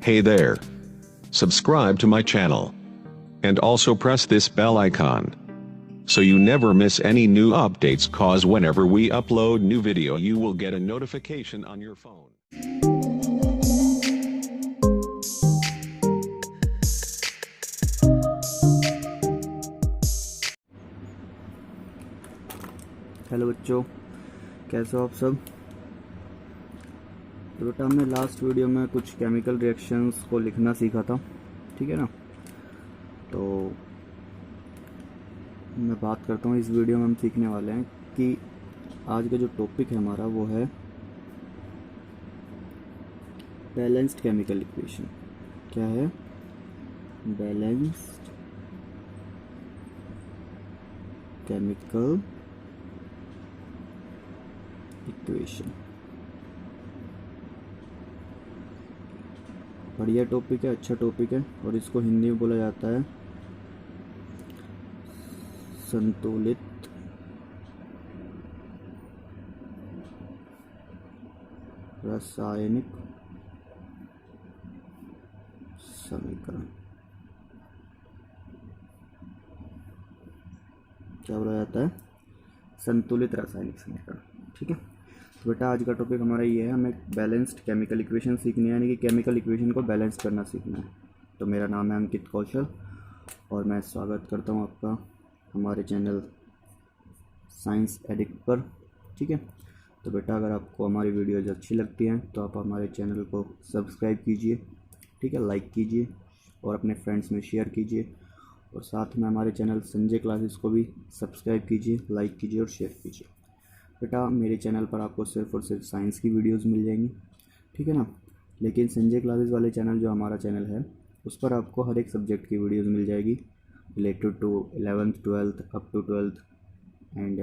Hey there. Subscribe to my channel. And also press this bell icon, so you never miss any new updates, cause whenever we upload new video you will get a notification on your phone. Hello बच्चों, कैसे हो आप सब। तो बेटा हमने last video में कुछ केमिकल रिएक्शंस को लिखना सीखा था, ठीक है ना। तो मैं बात करता हूँ, इस वीडियो में हम सीखने वाले हैं कि आज का जो टॉपिक है हमारा वो है बैलेंस्ड केमिकल इक्वेशन। क्या है? Balanced chemical equation. बढ़िया टॉपिक है, अच्छा टॉपिक है, और इसको हिंदी में बोला जाता है संतुलित रासायनिक समीकरण। क्या बोला जाता है? संतुलित रासायनिक समीकरण, ठीक है। तो बेटा आज का टॉपिक हमारा ये है, हमें बैलेंस्ड केमिकल इक्वेशन सीखनी है, यानी कि केमिकल इक्वेशन को बैलेंस करना सीखना है। तो मेरा नाम है अंकित कौशल और मैं स्वागत करता हूँ आपका हमारे चैनल साइंस एडिक्ट पर, ठीक है। तो बेटा अगर आपको हमारी वीडियोज़ अच्छी लगती हैं तो आप हमारे चैनल को सब्सक्राइब कीजिए, ठीक है, लाइक कीजिए और अपने फ्रेंड्स में शेयर कीजिए, और साथ में हमारे चैनल संजय क्लासेस को भी सब्सक्राइब कीजिए, लाइक कीजिए और शेयर कीजिए। बेटा मेरे चैनल पर आपको सिर्फ और सिर्फ साइंस की वीडियोस मिल जाएंगी, ठीक है ना। लेकिन संजय क्लासेस वाले चैनल जो हमारा चैनल है उस पर आपको हर एक सब्जेक्ट की वीडियोस मिल जाएगी, related to 11th 12th up to 12th and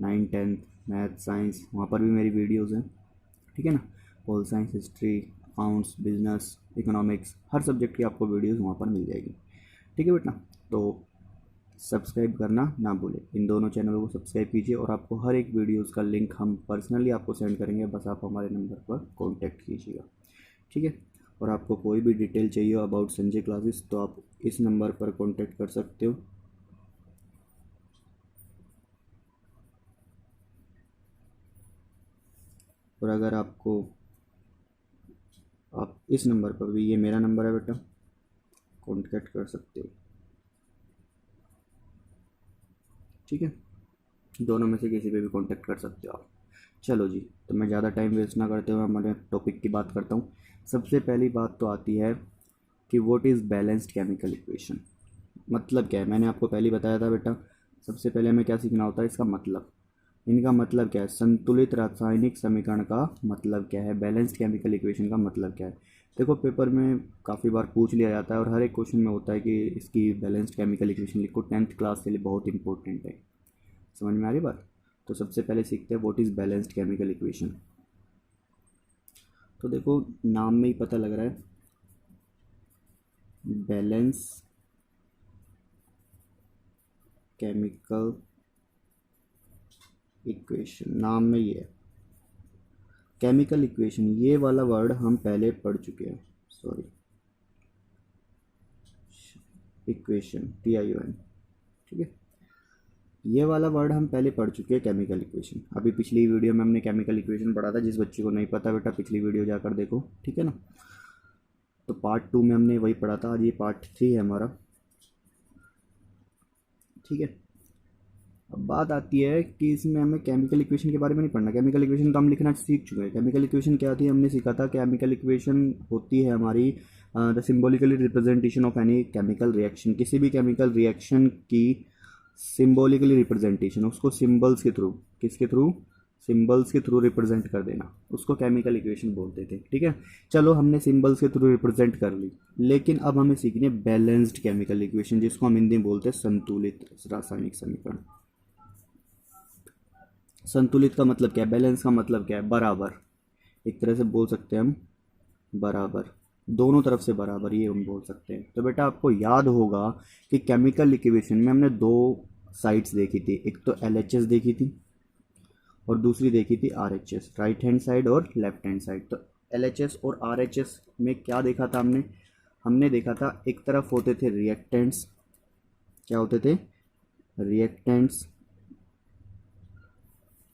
9th 10th math science. वहाँ पर भी मेरी वीडियोज़ हैं, ठीक है ना। Pol science, history, accounts, business, economics, हर सब्जेक्ट की आपको वीडियोज़ वहाँ पर मिल जाएगी, ठीक है बेटा। तो सब्सक्राइब करना ना भूलें, इन दोनों चैनलों को सब्सक्राइब कीजिए और आपको हर एक वीडियोज़ का लिंक हम पर्सनली आपको सेंड करेंगे, बस आप हमारे नंबर पर कांटेक्ट कीजिएगा, ठीक है। और आपको कोई भी डिटेल चाहिए हो अबाउट संजय क्लासेस तो आप इस नंबर पर कांटेक्ट कर सकते हो। और अगर आपको आप इस नंबर पर भी, ये मेरा नंबर है बेटा, कांटेक्ट कर सकते हो, ठीक है। दोनों में से किसी पे भी कांटेक्ट कर सकते हो आप। चलो जी, तो मैं ज़्यादा टाइम वेस्ट ना करते हुए हमारे टॉपिक की बात करता हूँ। सबसे पहली बात तो आती है कि what is balanced chemical equation. मतलब क्या है? मैंने आपको पहले बताया था बेटा, सबसे पहले हमें क्या सीखना होता है, इसका मतलब। इनका मतलब क्या है? संतुलित रासायनिक समीकरण का मतलब क्या है? बैलेंस्ड केमिकल इक्वेशन का मतलब क्या है? देखो पेपर में काफ़ी बार पूछ लिया जाता है और हर एक क्वेश्चन में होता है कि इसकी बैलेंस्ड केमिकल इक्वेशन लिखो, 10th क्लास के लिए बहुत इंपॉर्टेंट है। समझ में आ रही बात? तो सबसे पहले सीखते हैं what is balanced chemical equation. तो देखो नाम में ही पता लग रहा है, बैलेंस केमिकल इक्वेशन, नाम में ही है केमिकल इक्वेशन। ये वाला वर्ड हम पहले पढ़ चुके हैं, सॉरी, इक्वेशन TION, ठीक है। ये वाला वर्ड हम पहले पढ़ चुके हैं, केमिकल इक्वेशन। अभी पिछली वीडियो में हमने केमिकल इक्वेशन पढ़ा था, जिस बच्चे को नहीं पता बेटा पिछली वीडियो जाकर देखो, ठीक है ना। तो पार्ट 2 में हमने वही पढ़ा था, आज ये पार्ट 3 है हमारा, ठीक है। अब बात आती है कि इसमें हमें केमिकल इक्वेशन के बारे में नहीं पढ़ना। केमिकल इक्वेशन तो हम लिखना सीख चुके हैं। केमिकल इक्वेशन क्या थी हमने सीखा था। केमिकल इक्वेशन होती है हमारी the symbolically representation of any chemical reaction. किसी भी केमिकल रिएक्शन की सिम्बोलिकली रिप्रेजेंटेशन, उसको सिम्बल्स के थ्रू, किसके थ्रू? सिम्बल्स के थ्रू रिप्रेजेंट कर देना, उसको केमिकल इक्वेशन बोलते थे, ठीक है। चलो हमने सिम्बल्स के थ्रू रिप्रेजेंट कर ली, लेकिन अब हमें सीखनी है बैलेंस्ड केमिकल इक्वेशन, जिसको हम हिंदी में बोलते हैं संतुलित रासायनिक समीकरण। संतुलित का मतलब क्या है? बैलेंस का मतलब क्या है? बराबर, एक तरह से बोल सकते हैं हम बराबर, दोनों तरफ से बराबर, ये हम बोल सकते हैं। तो बेटा आपको याद होगा कि केमिकल इक्वेशन में हमने दो साइड्स देखी थी, एक तो LHS देखी थी और दूसरी देखी थी RHS, राइट हैंड साइड और लेफ्ट हैंड साइड। तो LHS और RHS में क्या देखा था हमने देखा था एक तरफ होते थे रिएक्टेंट्स, क्या होते थे, रिएक्टेंट्स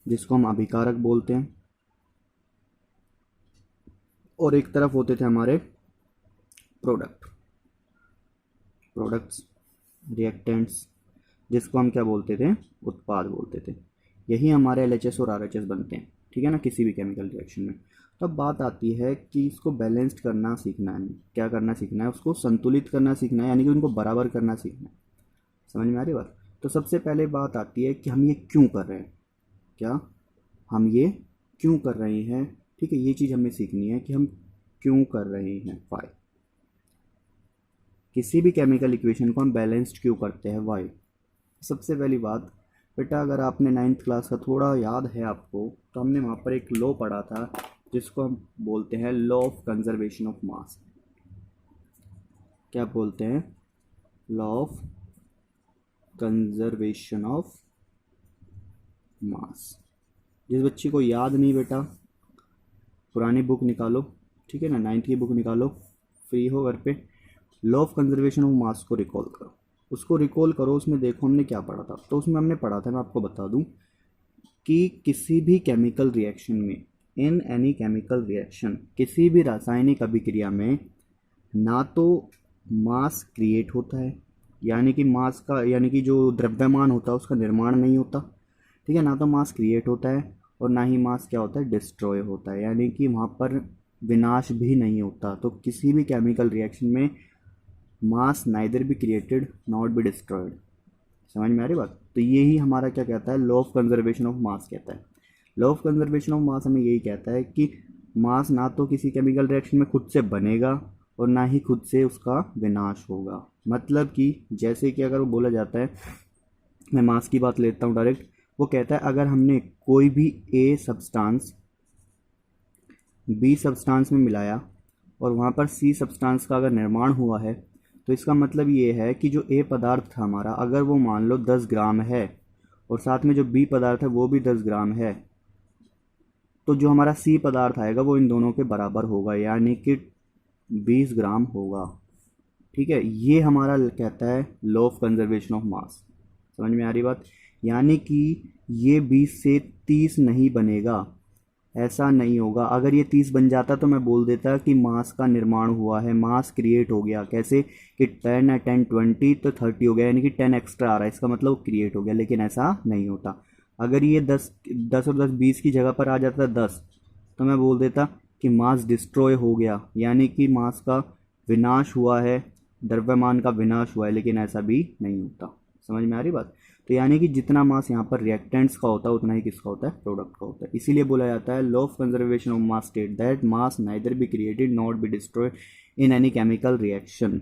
जिसको हम अभिकारक बोलते हैं, और एक तरफ होते थे हमारे प्रोडक्ट्स रिएक्टेंट्स जिसको हम क्या बोलते थे, उत्पाद बोलते थे। यही हमारे LHS और RHS बनते हैं, ठीक है ना, किसी भी केमिकल रिएक्शन में। तो अब बात आती है कि इसको बैलेंस्ड करना सीखना है, क्या करना सीखना है, उसको संतुलित करना सीखना है, यानी कि उनको बराबर करना सीखना है। समझ में आ रही बात? तो सबसे पहले बात आती है कि हम ये क्यों कर रहे हैं, क्या हम ये क्यों कर रहे हैं, ठीक है, ये चीज़ हमें सीखनी है कि हम क्यों कर रहे हैं, वाई। किसी भी केमिकल इक्वेशन को हम बैलेंस्ड क्यों करते हैं, वाई। सबसे पहली बात बेटा, अगर आपने 9th क्लास का थोड़ा याद है आपको, तो हमने वहाँ पर एक लॉ पढ़ा था जिसको हम बोलते हैं लॉ ऑफ कंजर्वेशन ऑफ मास। क्या बोलते हैं, लॉ ऑफ कंजर्वेशन ऑफ मास। जिस बच्चे को याद नहीं बेटा, पुरानी बुक निकालो, ठीक है ना, 9th की बुक निकालो, फ्री हो घर पे, लॉ ऑफ कंजर्वेशन ऑफ मास को रिकॉल करो, उसको रिकॉल करो, उसमें देखो हमने क्या पढ़ा था। तो उसमें हमने पढ़ा था, मैं आपको बता दूं कि किसी भी केमिकल रिएक्शन में, इन एनी केमिकल रिएक्शन, किसी भी रासायनिक अभिक्रिया में ना तो मास क्रिएट होता है, यानी कि मास का, यानी कि जो द्रव्यमान होता है उसका निर्माण नहीं होता, ठीक है ना, तो मास क्रिएट होता है, और ना ही मास क्या होता है, डिस्ट्रॉय होता है, यानी कि वहाँ पर विनाश भी नहीं होता। तो किसी भी केमिकल रिएक्शन में mass neither be created not be destroyed. समझ में आ रही बात? तो यही हमारा क्या कहता है, लॉ ऑफ कंजर्वेशन ऑफ मास कहता है। लॉ ऑफ कंजर्वेशन ऑफ मास हमें यही कहता है कि मास ना तो किसी केमिकल रिएक्शन में खुद से बनेगा और ना ही खुद से उसका विनाश होगा। मतलब कि जैसे कि अगर वो बोला जाता है, मैं मास की बात लेता हूँ डायरेक्ट, वो कहता है अगर हमने कोई भी ए सब्सटेंस बी सब्सटेंस में मिलाया और वहाँ पर सी सब्सटेंस का अगर निर्माण हुआ है, तो इसका मतलब ये है कि जो ए पदार्थ था हमारा, अगर वो मान लो 10 ग्राम है और साथ में जो बी पदार्थ है वो भी 10 ग्राम है, तो जो हमारा सी पदार्थ आएगा वो इन दोनों के बराबर होगा, यानी कि 20 ग्राम होगा। ठीक है, ये हमारा कहता है लॉ ऑफ कंजर्वेशन ऑफ मास। समझ में आ रही बात? यानी कि ये 20 से 30 नहीं बनेगा, ऐसा नहीं होगा। अगर ये 30 बन जाता तो मैं बोल देता कि मास का निर्माण हुआ है, मास क्रिएट हो गया। कैसे कि 10 है 10 20 तो 30 हो गया, यानी कि 10 एक्स्ट्रा आ रहा है, इसका मतलब क्रिएट हो गया। लेकिन ऐसा नहीं होता। अगर ये 10 और 10 20 की जगह पर आ जाता 10, तो मैं बोल देता कि मास डिस्ट्रॉय हो गया, यानी कि मास का विनाश हुआ है, द्रव्यमान का विनाश हुआ है। लेकिन ऐसा भी नहीं होता। समझ में आ रही बात? तो यानी कि जितना मास यहाँ पर रिएक्टेंट्स का होता है उतना ही किसका होता है, प्रोडक्ट का होता है। इसीलिए बोला जाता है law of conservation of mass state that mass neither be created not be destroyed in any chemical reaction.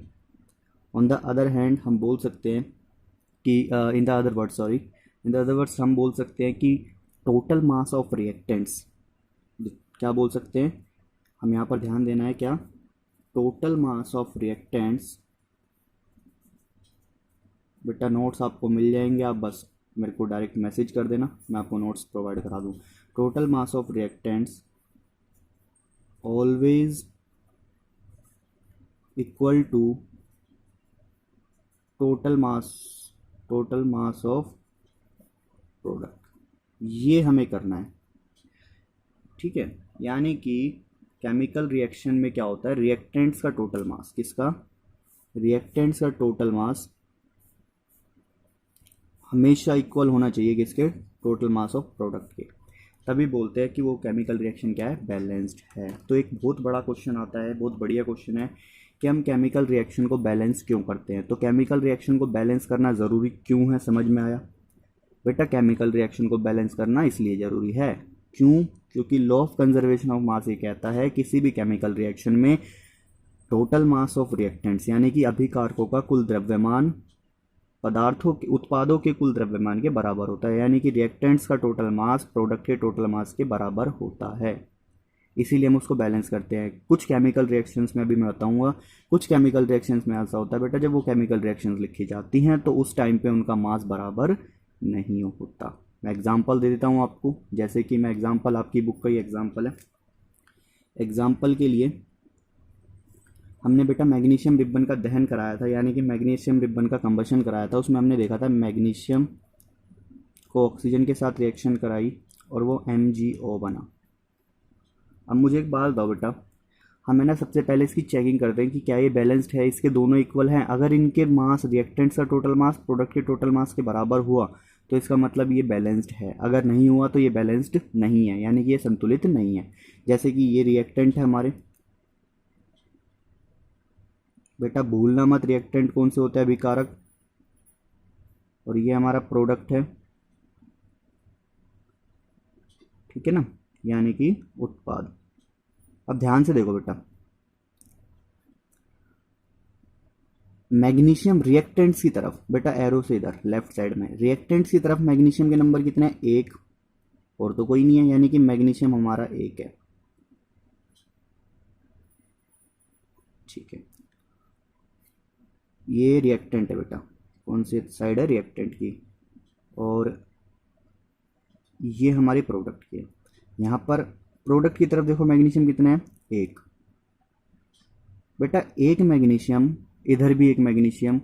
On the other hand हम बोल सकते हैं कि इन द अदर वर्ड्स हम बोल सकते हैं कि टोटल मास ऑफ रिएक्टेंट्स, क्या बोल सकते हैं हम यहाँ पर ध्यान देना है, क्या टोटल मास ऑफ रिएक्टेंट्स। बेटा नोट्स आपको मिल जाएंगे, आप बस मेरे को डायरेक्ट मैसेज कर देना, मैं आपको नोट्स प्रोवाइड करा दूँ। Total mass of reactants always equal to total mass of product. ये हमें करना है, ठीक है। यानी कि केमिकल रिएक्शन में क्या होता है, रिएक्टेंट्स का टोटल मास, किसका, रिएक्टेंट्स का टोटल मास हमेशा इक्वल होना चाहिए किसके, टोटल मास ऑफ प्रोडक्ट के। तभी बोलते हैं कि वो केमिकल रिएक्शन क्या है, बैलेंस्ड है। तो एक बहुत बड़ा क्वेश्चन आता है, बहुत बढ़िया क्वेश्चन है कि हम केमिकल रिएक्शन को बैलेंस क्यों करते हैं। तो केमिकल रिएक्शन को बैलेंस करना ज़रूरी क्यों है, समझ में आया बेटा? केमिकल रिएक्शन को बैलेंस करना इसलिए ज़रूरी है, क्यों? क्योंकि लॉ ऑफ कंजर्वेशन ऑफ मास ये कहता है किसी भी केमिकल रिएक्शन में टोटल मास ऑफ रिएक्टेंट्स, यानी कि अभिकारकों का कुल द्रव्यमान पदार्थों के, उत्पादों के कुल द्रव्यमान के बराबर होता है। यानी कि रिएक्टेंट्स का टोटल मास प्रोडक्ट के टोटल मास के बराबर होता है। इसीलिए हम उसको बैलेंस करते हैं। कुछ केमिकल रिएक्शंस में, अभी मैं बताऊंगा, कुछ केमिकल रिएक्शंस में ऐसा होता है बेटा, जब वो केमिकल रिएक्शंस लिखी जाती हैं तो उस टाइम पे उनका मास बराबर नहीं होता। मैं एग्जांपल दे देता हूँ आपको, जैसे कि मैं एग्जांपल, आपकी बुक का ही एग्जांपल है एग्जाम्पल के लिए हमने बेटा मैग्नीशियम रिबन का दहन कराया था, यानी कि मैग्नीशियम रिबन का कंबशन कराया था। उसमें हमने देखा था मैग्नीशियम को ऑक्सीजन के साथ रिएक्शन कराई और वो MgO बना। अब मुझे एक बात बताओ बेटा, हमें ना सबसे पहले इसकी चेकिंग करते हैं कि क्या ये बैलेंस्ड है, इसके दोनों इक्वल हैं। अगर इनके मास, रिएक्टेंट्स का टोटल मास प्रोडक्ट के टोटल मास के बराबर हुआ तो इसका मतलब ये बैलेंस्ड है। अगर नहीं हुआ तो ये बैलेंस्ड नहीं है, यानी कि ये संतुलित नहीं है। जैसे कि ये रिएक्टेंट है हमारे, बेटा भूलना मत रिएक्टेंट कौन से होता है, अभिकारक, और ये हमारा प्रोडक्ट है, ठीक है ना, यानी कि उत्पाद। अब ध्यान से देखो बेटा, मैग्नीशियम रिएक्टेंट्स की तरफ, बेटा एरो से इधर लेफ्ट साइड में रिएक्टेंट्स की तरफ मैग्नीशियम के नंबर कितने हैं, 1, और तो कोई नहीं है, यानी कि मैग्नीशियम हमारा 1 है, ठीक है। ये रिएक्टेंट है बेटा, कौन सी साइड है, रिएक्टेंट की, और ये हमारी प्रोडक्ट की है। यहाँ पर प्रोडक्ट की तरफ देखो मैग्नीशियम कितने हैं, 1, बेटा 1 मैग्नीशियम, इधर भी 1 मैग्नीशियम,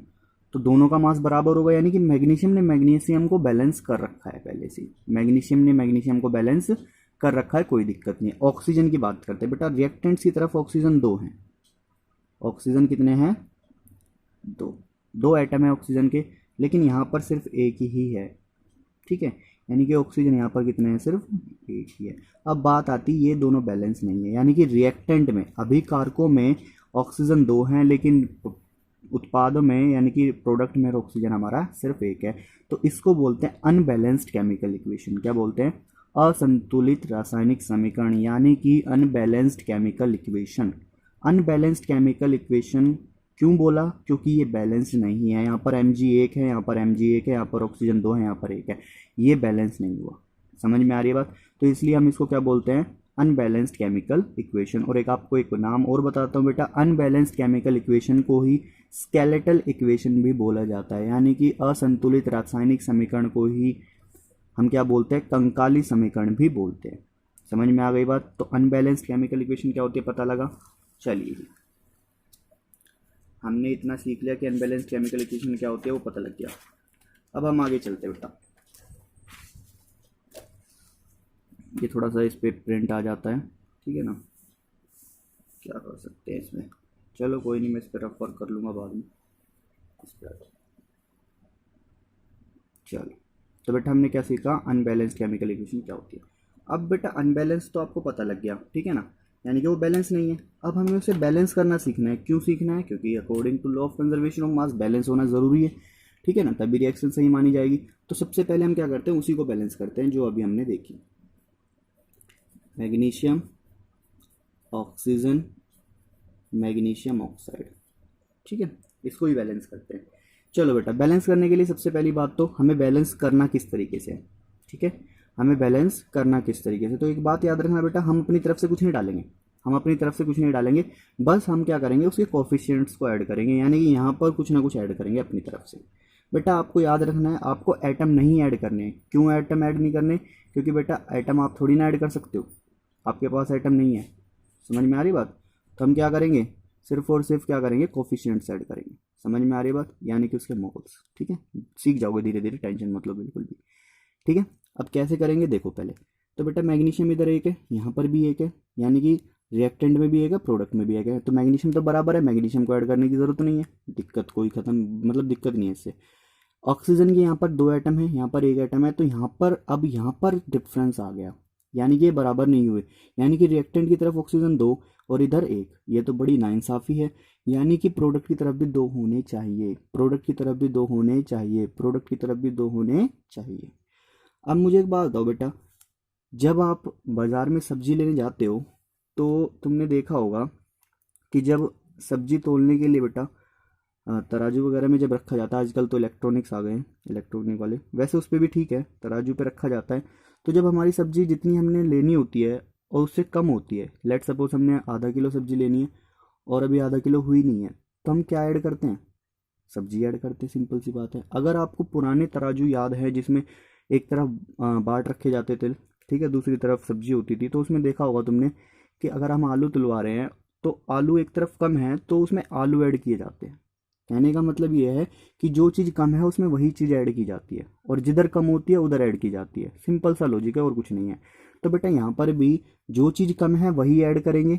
तो दोनों का मास बराबर होगा, यानी कि मैग्नीशियम ने मैग्नीशियम को बैलेंस कर रखा है पहले से। मैग्नीशियम ने मैग्नीशियम को बैलेंस कर रखा है, कोई दिक्कत नहीं है। ऑक्सीजन की बात करते हैं बेटा, रिएक्टेंट्स की तरफ ऑक्सीजन 2 हैं, ऑक्सीजन कितने हैं, 2 एटम है ऑक्सीजन के, लेकिन यहाँ पर सिर्फ 1 ही है, ठीक है, यानी कि ऑक्सीजन यहाँ पर कितने हैं, सिर्फ 1 ही है। अब बात आती है ये दोनों बैलेंस नहीं है, यानी कि रिएक्टेंट में, अभिकारकों में ऑक्सीजन 2 हैं, लेकिन उत्पादों में यानी कि प्रोडक्ट में ऑक्सीजन हमारा सिर्फ 1 है। तो इसको बोलते हैं अनबैलेंस्ड केमिकल इक्वेशन। क्या बोलते हैं, असंतुलित रासायनिक समीकरण, यानी कि unbalanced chemical equation. Unbalanced chemical equation क्यों बोला, क्योंकि ये बैलेंस्ड नहीं है। यहाँ पर Mg1 है, यहाँ पर Mg1 है, यहाँ पर ऑक्सीजन 2 है, यहाँ पर 1 है, ये बैलेंस नहीं हुआ। समझ में आ रही है बात, तो इसलिए हम इसको क्या बोलते हैं, अनबैलेंस्ड केमिकल इक्वेशन। और एक आपको एक नाम और बताता हूँ बेटा, अनबैलेंस्ड केमिकल इक्वेशन को ही स्केलेटल इक्वेशन भी बोला जाता है, यानी कि असंतुलित रासायनिक समीकरण को ही हम क्या बोलते हैं, कंकाली समीकरण भी बोलते हैं। समझ में आ गई बात, तो अनबैलेंस्ड केमिकल इक्वेशन क्या होती है पता लगा। चलिए हमने इतना सीख लिया कि अनबैलेंस्ड केमिकल इक्वेशन क्या होती है, वो पता लग गया। अब हम आगे चलते बेटा, ये थोड़ा सा इस पे प्रिंट आ जाता है, ठीक है ना, क्या कर सकते हैं इसमें, चलो कोई नहीं, मैं इस पर रेफर कर लूँगा बाद में, इस पर। चलो तो बेटा हमने क्या सीखा, अनबैलेंस्ड केमिकल इक्वेशन क्या होती है। अब बेटा अनबैलेंस तो आपको पता लग गया, ठीक है ना, यानी कि वो बैलेंस नहीं है। अब हमें उसे बैलेंस करना सीखना है। क्यों सीखना है, क्योंकि according to law of conservation of mass balance होना ज़रूरी है, ठीक है ना, तभी रिएक्शन सही मानी जाएगी। तो सबसे पहले हम क्या करते हैं, उसी को बैलेंस करते हैं जो अभी हमने देखी, मैग्नीशियम, ऑक्सीजन, मैग्नीशियम ऑक्साइड, ठीक है, इसको ही बैलेंस करते हैं। चलो बेटा बैलेंस करने के लिए सबसे पहली बात तो हमें बैलेंस करना किस तरीके से है, ठीक है, हमें बैलेंस करना किस तरीके से। तो एक बात याद रखना बेटा, हम अपनी तरफ से कुछ नहीं डालेंगे, हम अपनी तरफ से कुछ नहीं डालेंगे, बस हम क्या करेंगे, उसके कोफिशिएंट्स को ऐड करेंगे, यानी कि यहाँ पर कुछ ना कुछ ऐड करेंगे अपनी तरफ से। बेटा आपको याद रखना है, आपको एटम नहीं ऐड करने। क्यों एटम ऐड नहीं करने, क्योंकि बेटा एटम आप थोड़ी ना ऐड कर सकते हो, आपके पास एटम नहीं है। समझ में आ रही बात, तो हम क्या करेंगे, सिर्फ और सिर्फ क्या करेंगे, कोफिशिएंट्स ऐड करेंगे। समझ में आ रही बात, यानी कि उसके मोल्स, ठीक है, सीख जाओगे धीरे धीरे, टेंशन मत लो बिल्कुल भी, ठीक है। अब कैसे करेंगे देखो पहले, तो बेटा मैग्नीशियम इधर 1 है, यहाँ पर भी 1 है, यानी कि रिएक्टेंट में भी 1 है, प्रोडक्ट में भी 1 है, तो मैग्नीशियम तो बराबर है, मैग्नीशियम को ऐड करने की जरूरत नहीं है, दिक्कत कोई खत्म, मतलब दिक्कत नहीं है इससे। ऑक्सीजन के यहाँ पर 2 एटम है, यहाँ पर 1 एटम है, तो यहाँ पर अब यहाँ पर डिफरेंस आ गया, यानी कि ये बराबर नहीं हुए, यानी कि रिएक्टेंट की तरफ ऑक्सीजन 2 और इधर 1, ये तो बड़ी नाइंसाफ़ी है। यानी कि प्रोडक्ट की तरफ भी 2 होने चाहिए, प्रोडक्ट की तरफ भी 2 होने चाहिए, प्रोडक्ट की तरफ भी 2 होने चाहिए। अब मुझे एक बात बताओ बेटा, जब आप बाज़ार में सब्जी लेने जाते हो तो तुमने देखा होगा कि जब सब्जी तोलने के लिए बेटा तराजू वगैरह में जब रखा जाता है, आजकल तो इलेक्ट्रॉनिक्स आ गए हैं, इलेक्ट्रॉनिक वाले, वैसे उस पर भी ठीक है, तराजू पे रखा जाता है। तो जब हमारी सब्जी जितनी हमने लेनी होती है और उससे कम होती है, लेट सपोज हमने आधा किलो सब्जी लेनी है और अभी आधा किलो हुई नहीं है, तो हम क्या ऐड करते हैं, सब्जी ऐड करते हैं, सिंपल सी बात है। अगर आपको पुराने तराजू याद है जिसमें एक तरफ बाट रखे जाते थे, ठीक है, दूसरी तरफ सब्जी होती थी, तो उसमें देखा होगा तुमने कि अगर हम आलू तुलवा रहे हैं तो आलू एक तरफ कम है तो उसमें आलू ऐड किए जाते हैं। कहने का मतलब ये है कि जो चीज़ कम है उसमें वही चीज़ ऐड की जाती है, और जिधर कम होती है उधर ऐड की जाती है। सिंपल सा लॉजिक है और कुछ नहीं है। तो बेटा यहाँ पर भी जो चीज़ कम है वही ऐड करेंगे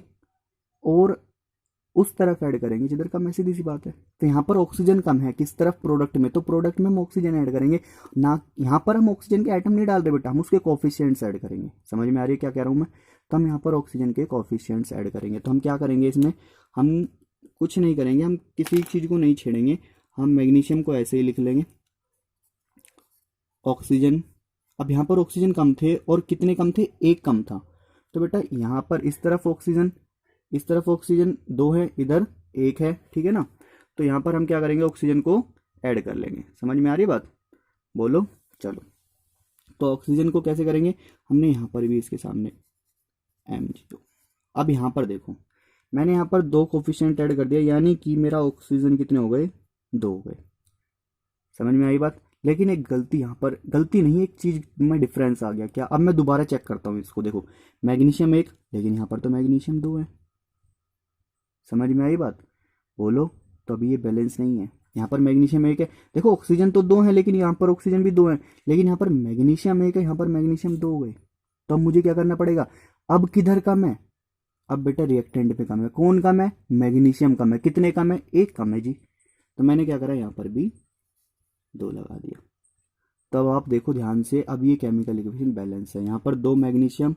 और उस तरफ ऐड करेंगे जिधर कम है, सीधी सी बात है। तो यहाँ पर ऑक्सीजन कम है किस तरफ, प्रोडक्ट में, तो प्रोडक्ट में हम ऑक्सीजन ऐड करेंगे ना। यहाँ पर हम ऑक्सीजन के आइटम नहीं डाल रहे बेटा, हम उसके कोफिशिएंट्स ऐड करेंगे। समझ में आ रही है क्या कह रहा हूँ मैं? तो हम यहाँ पर ऑक्सीजन के कोफिशिएंट्स ऐड करेंगे। तो हम क्या करेंगे इसमें, हम कुछ नहीं करेंगे, हम किसी चीज़ को नहीं छेड़ेंगे, हम मैग्नीशियम को ऐसे ही लिख लेंगे ऑक्सीजन। अब यहाँ पर ऑक्सीजन कम थे और कितने कम थे, एक कम था। तो बेटा यहाँ पर इस तरफ ऑक्सीजन, इस तरफ ऑक्सीजन 2 है, इधर 1 है, ठीक है ना। तो यहाँ पर हम क्या करेंगे, ऑक्सीजन को ऐड कर लेंगे। समझ में आ रही है बात? बोलो चलो। तो ऑक्सीजन को कैसे करेंगे, हमने यहाँ पर भी इसके सामने Mg2। अब यहाँ पर देखो मैंने यहाँ पर 2 कोफिशिएंट ऐड कर दिया, यानी कि मेरा ऑक्सीजन कितने हो गए, 2 हो गए। समझ में आई बात? लेकिन एक गलती यहाँ पर, गलती नहीं, एक चीज़ में डिफरेंस आ गया। क्या? अब मैं दोबारा चेक करता हूँ इसको। देखो मैग्नीशियम 1, लेकिन यहाँ पर तो मैग्नीशियम 2 है। समझ में आई बात? बोलो। तो अभी ये बैलेंस नहीं है। यहाँ पर मैग्नीशियम 1 है, देखो ऑक्सीजन तो 2 है लेकिन यहाँ पर ऑक्सीजन भी 2 है, लेकिन यहाँ पर मैग्नीशियम 1 है, यहाँ पर मैग्नीशियम 2 हो गए। तो अब मुझे क्या करना पड़ेगा, अब किधर कम है, अब बेटा रिएक्टेंट पे कम है। कौन कम है, मैग्नीशियम कम है। कितने कम है, 1 कम है जी। तो मैंने क्या करा, यहाँ पर भी 2 लगा दिया। तब आप देखो ध्यान से, अब ये केमिकल इक्वेशन बैलेंस है। यहाँ पर 2 मैग्नीशियम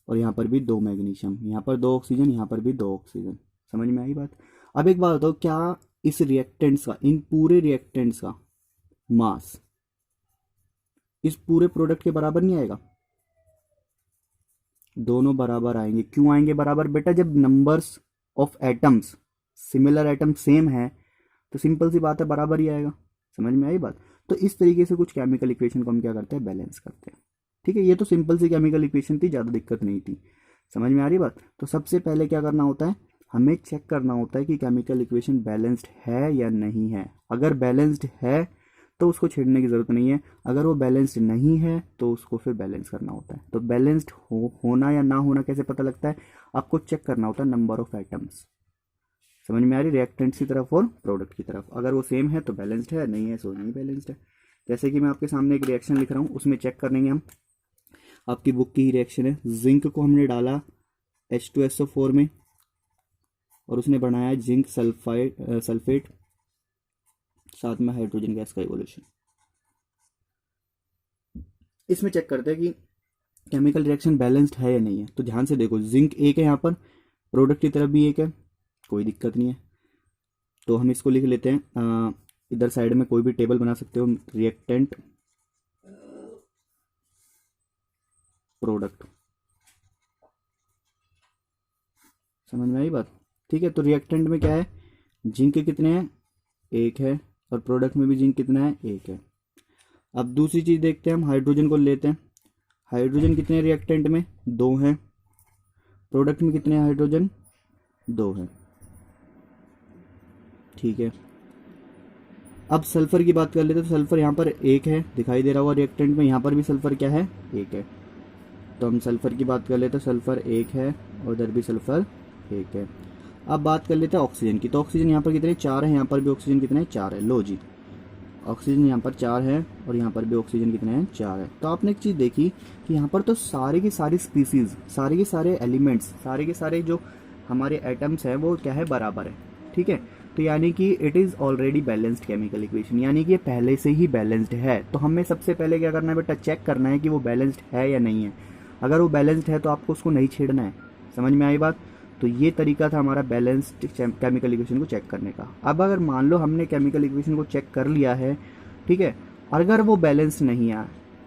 और यहाँ पर भी 2 मैग्नीशियम, यहाँ पर 2 ऑक्सीजन, यहाँ पर भी 2 ऑक्सीजन। समझ में आई बात? अब एक बात बताओ, क्या इस रिएक्टेंट्स का, इन पूरे रिएक्टेंट्स का मास इस पूरे प्रोडक्ट के बराबर नहीं आएगा? दोनों बराबर आएंगे। क्यों आएंगे बराबर? बेटा जब numbers of atoms, similar atom same है तो सिंपल सी बात है बराबर ही आएगा। समझ में आई बात? तो इस तरीके से कुछ केमिकल इक्वेशन को हम क्या करते हैं, बैलेंस करते हैं। ठीक है, ये तो सिंपल सी केमिकल इक्वेशन थी, ज़्यादा दिक्कत नहीं थी। समझ में आ रही बात? तो सबसे पहले क्या करना होता है, हमें चेक करना होता है कि केमिकल इक्वेशन बैलेंस्ड है या नहीं है। अगर बैलेंस्ड है तो उसको छेड़ने की ज़रूरत नहीं है, अगर वो बैलेंस्ड नहीं है तो उसको फिर बैलेंस करना होता है। तो बैलेंस्ड होना या ना होना कैसे पता लगता है, आपको चेक करना होता है नंबर ऑफ एटम्स। समझ में आ रही? रिएक्टेंट्स की तरफ और प्रोडक्ट की तरफ, अगर वो सेम है तो बैलेंस्ड है, नहीं है सो नहीं बैलेंस्ड है। जैसे कि मैं आपके सामने एक रिएक्शन लिख रहा हूँ, उसमें चेक करेंगे हम, आपकी बुक की ही रिएक्शन है। जिंक को हमने डाला H2SO4 में और उसने बनाया जिंक सल्फेट, साथ में हाइड्रोजन गैस का इवोल्यूशन। इसमें चेक करते हैं कि केमिकल रिएक्शन बैलेंस्ड है या नहीं है। तो ध्यान से देखो, जिंक 1 है यहाँ पर, प्रोडक्ट की तरफ भी 1 है, कोई दिक्कत नहीं है। तो हम इसको लिख लेते हैं, इधर साइड में कोई भी टेबल बना सकते हो, रिएक्टेंट प्रोडक्ट। समझ में आई बात? ठीक है, तो रिएक्टेंट में क्या है, जिंक कितने हैं, 1 है, और प्रोडक्ट में भी जिंक कितना है, 1 है। अब दूसरी चीज़ देखते हैं, हम हाइड्रोजन को लेते हैं। हाइड्रोजन कितने हैं रिएक्टेंट में, 2 हैं। प्रोडक्ट में कितने हैं हाइड्रोजन, 2 हैं। ठीक है, अब सल्फर की बात कर लेते हैं। तो सल्फर यहाँ पर 1 है, दिखाई दे रहा होगा रिएक्टेंट में, यहाँ पर भी सल्फर क्या है, 1 है। तो हम सल्फर की बात कर लेते हैं, सल्फर 1 है और उधर भी सल्फर 1 है। अब बात कर लेते हैं ऑक्सीजन की। तो ऑक्सीजन यहाँ पर कितने, 4 है, यहाँ पर भी ऑक्सीजन कितने हैं, 4 है। लो जी, ऑक्सीजन यहाँ पर 4 है और यहाँ पर भी ऑक्सीजन कितने हैं, 4 है। तो आपने एक चीज़ देखी कि यहाँ पर तो सारे के सारे स्पीसीज, सारे के सारे एलिमेंट्स, सारे के सारे जो हमारे एटम्स हैं वो क्या है, बराबर है। ठीक है, तो यानी कि it is already balanced chemical equation, यानी कि ये पहले से ही बैलेंस्ड है। तो हमें सबसे पहले क्या करना है बेटा, चेक करना है कि वो बैलेंस्ड है या नहीं है। अगर वो बैलेंस्ड है तो आपको उसको नहीं छेड़ना है। समझ में आई बात? तो ये तरीका था हमारा बैलेंस्ड केमिकल इक्वेशन को चेक करने का। अब अगर मान लो हमने केमिकल इक्वेशन को चेक कर लिया है, ठीक है, अगर वो बैलेंस नहीं है,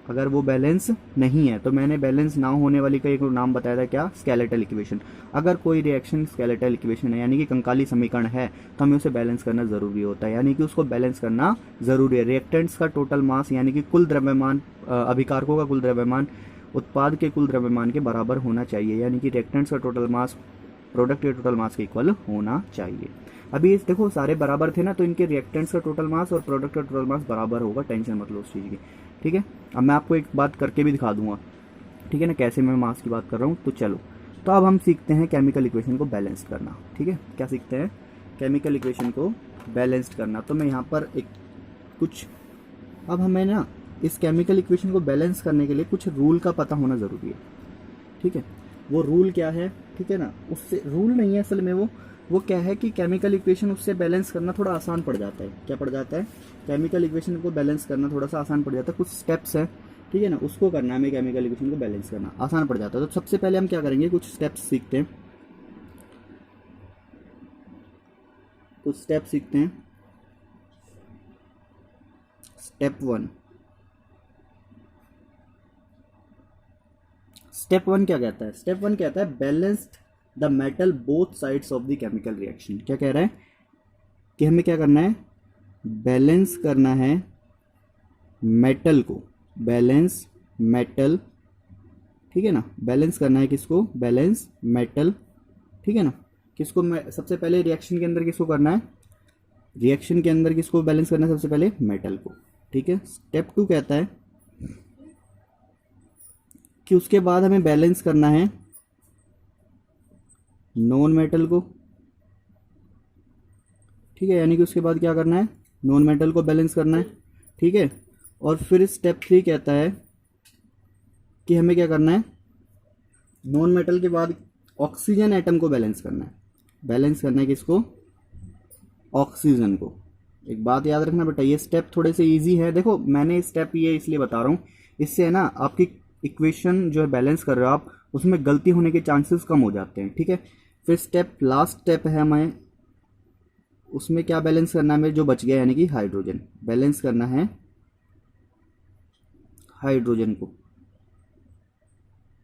अगर वो बैलेंस नहीं है, तो मैंने बैलेंस ना होने वाली का एक नाम बताया था, क्या, स्केलेटल इक्वेशन। अगर कोई रिएक्शन स्केलेटल इक्वेशन है, यानी कि कंकाली समीकरण है, तो हमें उसे बैलेंस करना ज़रूरी होता है, यानी कि उसको बैलेंस करना ज़रूरी है। रिएक्टेंट्स का टोटल मास, यानी कि कुल द्रव्यमान, अभिकारकों का कुल द्रव्यमान उत्पाद के कुल द्रव्यमान के बराबर होना चाहिए, यानी कि रिएक्टेंट्स का टोटल मास प्रोडक्ट के टोटल मास के इक्वल होना चाहिए। अभी देखो सारे बराबर थे ना, तो इनके रिएक्टेंट्स का टोटल मास और प्रोडक्ट का टोटल मास बराबर होगा, टेंशन मत लो उस चीज़ की। ठीक है, अब मैं आपको एक बात करके भी दिखा दूंगा, ठीक है ना, कैसे मैं मास की बात कर रहा हूँ। तो चलो तो अब हम सीखते हैं केमिकल इक्वेशन को बैलेंस करना। ठीक है, क्या सीखते हैं? केमिकल इक्वेशन को बैलेंस्ड करना। तो मैं यहाँ पर एक कुछ, अब हमें ना इस केमिकल इक्वेशन को बैलेंस करने के लिए कुछ रूल का पता होना ज़रूरी है। ठीक है, वो रूल क्या है? ठीक है ना, उससे रूल नहीं है असल में, वो क्या है कि केमिकल इक्वेशन उससे बैलेंस करना थोड़ा आसान पड़ जाता है। क्या पड़ जाता है? केमिकल इक्वेशन को बैलेंस करना थोड़ा सा आसान पड़ जाता है। कुछ स्टेप्स है, ठीक है ना, उसको करना हमें, केमिकल इक्वेशन को बैलेंस करना आसान पड़ जाता है। तो सबसे पहले हम क्या करेंगे, कुछ स्टेप्स सीखते हैं। कुछ स्टेप सीखते हैं। स्टेप वन क्या कहता है? स्टेप वन कहता है balanced the metal both sides of the chemical reaction. क्या कह रहा है कि हमें क्या करना है? बैलेंस करना है मेटल को, बैलेंस मेटल, ठीक है ना, बैलेंस करना है किसको? बैलेंस मेटल, ठीक है ना। किसको? सबसे पहले रिएक्शन के अंदर किसको करना है? रिएक्शन के अंदर किसको बैलेंस करना है? सबसे पहले मेटल को। ठीक है, स्टेप टू कहता है कि उसके बाद हमें बैलेंस करना है नॉन मेटल को। ठीक है, यानी कि उसके बाद क्या करना है? नॉन मेटल को बैलेंस करना है। ठीक है, और फिर स्टेप थ्री कहता है कि हमें क्या करना है? नॉन मेटल के बाद ऑक्सीजन एटम को बैलेंस करना है। बैलेंस करना है किसको? ऑक्सीजन को। एक बात याद रखना बेटा, ये स्टेप थोड़े से इजी है। देखो मैंने स्टेप ये इसलिए बता रहा हूँ, इससे है ना आपकी इक्वेशन जो है बैलेंस कर रहे हो आप, उसमें गलती होने के चांसेस कम हो जाते हैं। ठीक है, फिर स्टेप, लास्ट स्टेप है हमें, उसमें क्या बैलेंस करना है हमें? जो बच गया यानी कि हाइड्रोजन, बैलेंस करना है हाइड्रोजन को।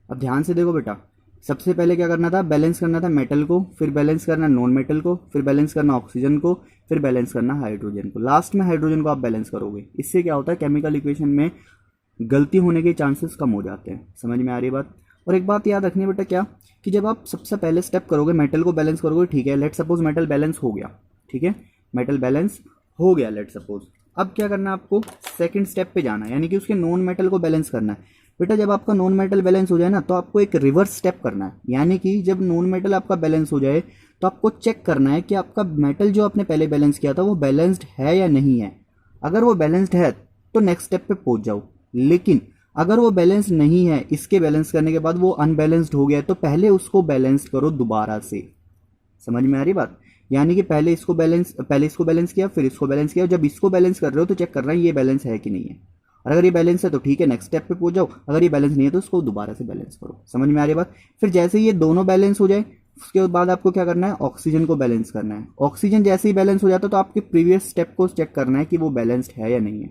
अब ध्यान से देखो बेटा, सबसे पहले क्या करना था? बैलेंस करना था मेटल को, फिर बैलेंस करना नॉन मेटल को, फिर बैलेंस करना ऑक्सीजन को, फिर बैलेंस करना हाइड्रोजन को। लास्ट में हाइड्रोजन को आप बैलेंस करोगे। इससे क्या होता है? केमिकल इक्वेशन में गलती होने के चांसेस कम हो जाते हैं। समझ में आ रही बात? और एक बात याद रखनी है बेटा, क्या कि जब आप सबसे पहले स्टेप करोगे, मेटल को बैलेंस करोगे, ठीक है, लेट सपोज मेटल बैलेंस हो गया। ठीक है, मेटल बैलेंस हो गया लेट सपोज। अब क्या करना है आपको? सेकंड स्टेप पे जाना है, यानी कि उसके नॉन मेटल को बैलेंस करना है। बेटा जब आपका नॉन मेटल बैलेंस हो जाए ना, तो आपको एक रिवर्स स्टेप करना है, यानी कि जब नॉन मेटल आपका बैलेंस हो जाए तो आपको चेक करना है कि आपका मेटल जो आपने पहले बैलेंस किया था वो बैलेंस्ड है या नहीं है। अगर वो बैलेंस्ड है तो नेक्स्ट स्टेप पे पहुंच जाओ, लेकिन अगर वो बैलेंस नहीं है, इसके बैलेंस करने के बाद वो अनबैलेंस्ड हो गया, तो पहले उसको बैलेंस करो दोबारा से। समझ में आ रही बात? यानी कि पहले इसको बैलेंस किया, फिर इसको बैलेंस किया। जब इसको बैलेंस कर रहे हो तो चेक करना है ये बैलेंस है कि नहीं है। और अगर ये बैलेंस है तो ठीक है, नेक्स्ट स्टेप पे पहुंच जाओ। अगर ये बैलेंस नहीं है तो उसको दोबारा से बैलेंस करो। समझ में आ रही बात? फिर जैसे ही ये दोनों बैलेंस हो जाए, उसके बाद आपको क्या करना है? ऑक्सीजन को बैलेंस करना है। ऑक्सीजन जैसे ही बैलेंस हो जाता है तो आपके प्रीवियस स्टेप को चेक करना है कि वो बैलेंस्ड है या नहीं है।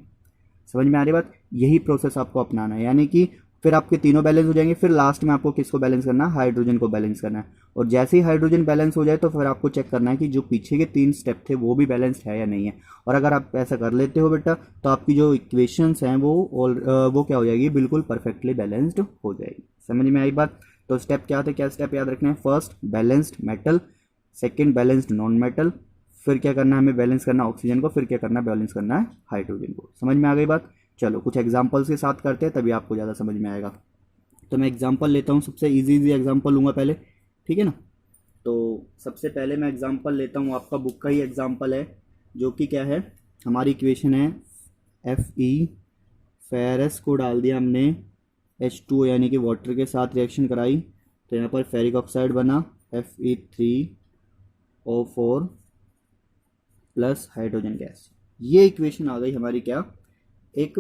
समझ में आ रही बात? यही प्रोसेस आपको अपनाना है, यानी कि फिर आपके तीनों बैलेंस हो जाएंगे, फिर लास्ट में आपको किसको बैलेंस करना है? हाइड्रोजन को बैलेंस करना है। और जैसे ही हाइड्रोजन बैलेंस हो जाए तो फिर आपको चेक करना है कि जो पीछे के 3 स्टेप थे वो भी बैलेंस्ड है या नहीं है। और अगर आप ऐसा कर लेते हो बेटा, तो आपकी जो इक्वेशंस हैं वो क्या हो जाएगी? बिल्कुल परफेक्टली बैलेंस्ड हो जाएगी। समझ में आई बात? तो स्टेप क्या थे, क्या स्टेप याद रखना है? First balanced metal, second balanced non metal, फिर क्या करना है हमें? बैलेंस करना ऑक्सीजन को, फिर क्या करना है? बैलेंस करना है हाइड्रोजन को। समझ में आ गई बात? चलो कुछ एग्जाम्पल्स के साथ करते हैं, तभी आपको ज़्यादा समझ में आएगा। तो मैं एग्जाम्पल लेता हूँ, सबसे इजी एग्जाम्पल लूँगा पहले, ठीक है ना। तो सबसे पहले मैं एग्जाम्पल लेता हूँ, आपका बुक का ही एग्जाम्पल है, जो कि क्या है? हमारी इक्वेशन है Fe, फेरस को डाल दिया हमने H2O यानी कि वाटर के साथ रिएक्शन कराई, तो यहाँ पर फेरिक ऑक्साइड बना Fe3O4 प्लस हाइड्रोजन गैस। ये इक्वेशन आ गई हमारी, क्या? एक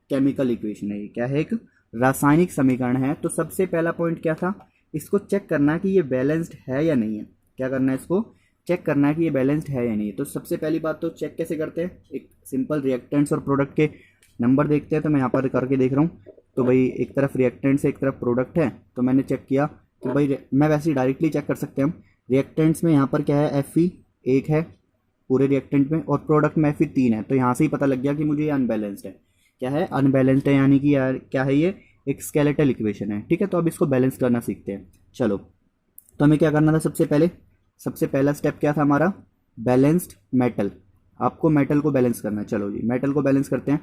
केमिकल इक्वेशन है। ये क्या है? एक रासायनिक समीकरण है। तो सबसे पहला पॉइंट क्या था? इसको चेक करना है कि ये बैलेंस्ड है या नहीं है। क्या करना है? इसको चेक करना है कि ये बैलेंस्ड है या नहीं है। तो सबसे पहली बात तो चेक कैसे करते हैं? एक सिंपल रिएक्टेंट्स और प्रोडक्ट के नंबर देखते हैं। तो मैं यहाँ पर करके देख रहा हूँ, तो भाई एक तरफ रिएक्टेंट्स है, एक तरफ प्रोडक्ट है। तो मैंने चेक किया कि भाई मैं वैसे ही डायरेक्टली चेक कर सकते हैं हम। रिएक्टेंट्स में यहाँ पर क्या है? Fe 1 है पूरे रिएक्टेंट में, और प्रोडक्ट में Fe 3 है। तो यहाँ से ही पता लग गया कि मुझे ये अनबैलेंस्ड है। क्या है? अनबैलेंस्ड है, यानी कि यार क्या है? ये एक स्केलेटल इक्वेशन है। ठीक है, तो अब इसको बैलेंस करना सीखते हैं। चलो, तो हमें क्या करना था? सबसे पहला स्टेप क्या था हमारा? Balanced metal. आपको मेटल को बैलेंस करना है। चलो जी, मेटल को बैलेंस करते हैं।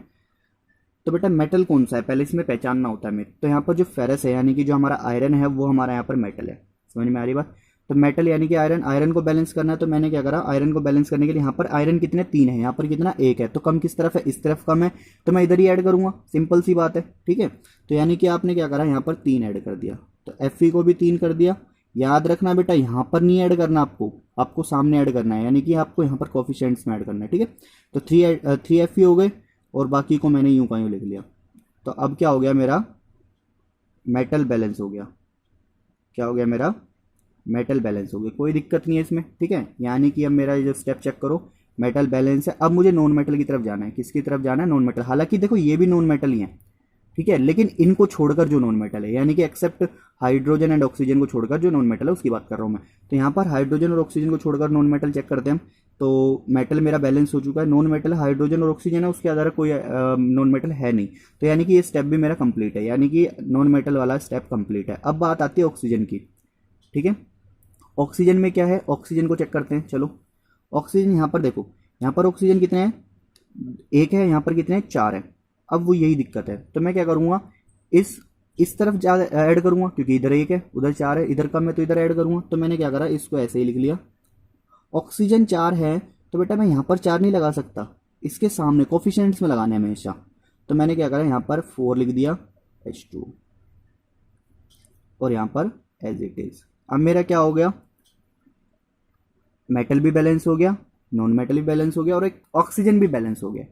तो बेटा मेटल कौन सा है पहले इसमें पहचानना होता है हमें। तो यहाँ पर जो फेरस है यानी कि जो हमारा आयरन है वो हमारा यहाँ पर मेटल है, समझ में आ रही बात। तो मेटल यानी कि आयरन, आयरन को बैलेंस करना है तो मैंने क्या करा, आयरन को बैलेंस करने के लिए यहाँ पर आयरन कितने 3 है, यहाँ पर कितना 1 है, तो कम किस तरफ है, इस तरफ कम है, तो मैं इधर ही ऐड करूँगा, सिंपल सी बात है, ठीक है। तो यानी कि आपने क्या करा, यहाँ पर 3 ऐड कर दिया, तो Fe को भी 3 कर दिया। याद रखना बेटा यहाँ पर नहीं ऐड करना, आपको सामने ऐड करना है, यानी कि आपको यहाँ पर कोफिशिएंट्स में ऐड करना है, ठीक है। तो 3 Fe हो गए और बाकी को मैंने यूं का यूं लिख लिया। तो अब क्या हो गया, मेरा मेटल बैलेंस हो गया, क्या हो गया, मेरा मेटल बैलेंस हो गया, कोई दिक्कत नहीं है इसमें, ठीक है। यानी कि अब मेरा ये जो स्टेप चेक करो, मेटल बैलेंस है। अब मुझे नॉन मेटल की तरफ जाना है, किसकी तरफ जाना है, नॉन मेटल। हालांकि देखो ये भी नॉन मेटल ही है, ठीक है, लेकिन इनको छोड़कर जो नॉन मेटल है, यानी कि एक्सेप्ट हाइड्रोजन एंड ऑक्सीजन को छोड़कर जो नॉन मेटल है उसकी बात कर रहा हूँ मैं। तो यहाँ पर हाइड्रोजन और ऑक्सीजन को छोड़कर नॉन मेटल चेक करते हैं हम। तो मेटल मेरा बैलेंस हो चुका है, नॉन मेटल हाइड्रोजन और ऑक्सीजन है, उसके आधार कोई नॉन मेटल है नहीं। तो यानी कि ये स्टेप भी मेरा कंप्लीट है, यानी कि नॉन मेटल वाला स्टेप कंप्लीट है। अब बात आती है ऑक्सीजन की, ठीक है। ऑक्सीजन में क्या है, ऑक्सीजन को चेक करते हैं, चलो। ऑक्सीजन यहाँ पर देखो, यहाँ पर ऑक्सीजन कितने हैं, 1 है, यहाँ पर कितने हैं, 4 है। अब वो यही दिक्कत है, तो मैं क्या करूँगा, इस तरफ ज़्यादा ऐड करूँगा, क्योंकि इधर 1 है उधर 4 है, इधर कम है तो इधर ऐड करूँगा। तो मैंने क्या करा, इसको ऐसे ही लिख लिया। ऑक्सीजन 4 है तो बेटा मैं यहाँ पर 4 नहीं लगा सकता, इसके सामने कोफिशिएंट्स में लगाने हमेशा। तो मैंने क्या करा, यहाँ पर 4 लिख दिया H2 और यहाँ पर एज इट इज। अब मेरा क्या हो गया, मेटल भी बैलेंस हो गया, नॉन मेटल भी बैलेंस हो गया और एक ऑक्सीजन भी बैलेंस हो गया।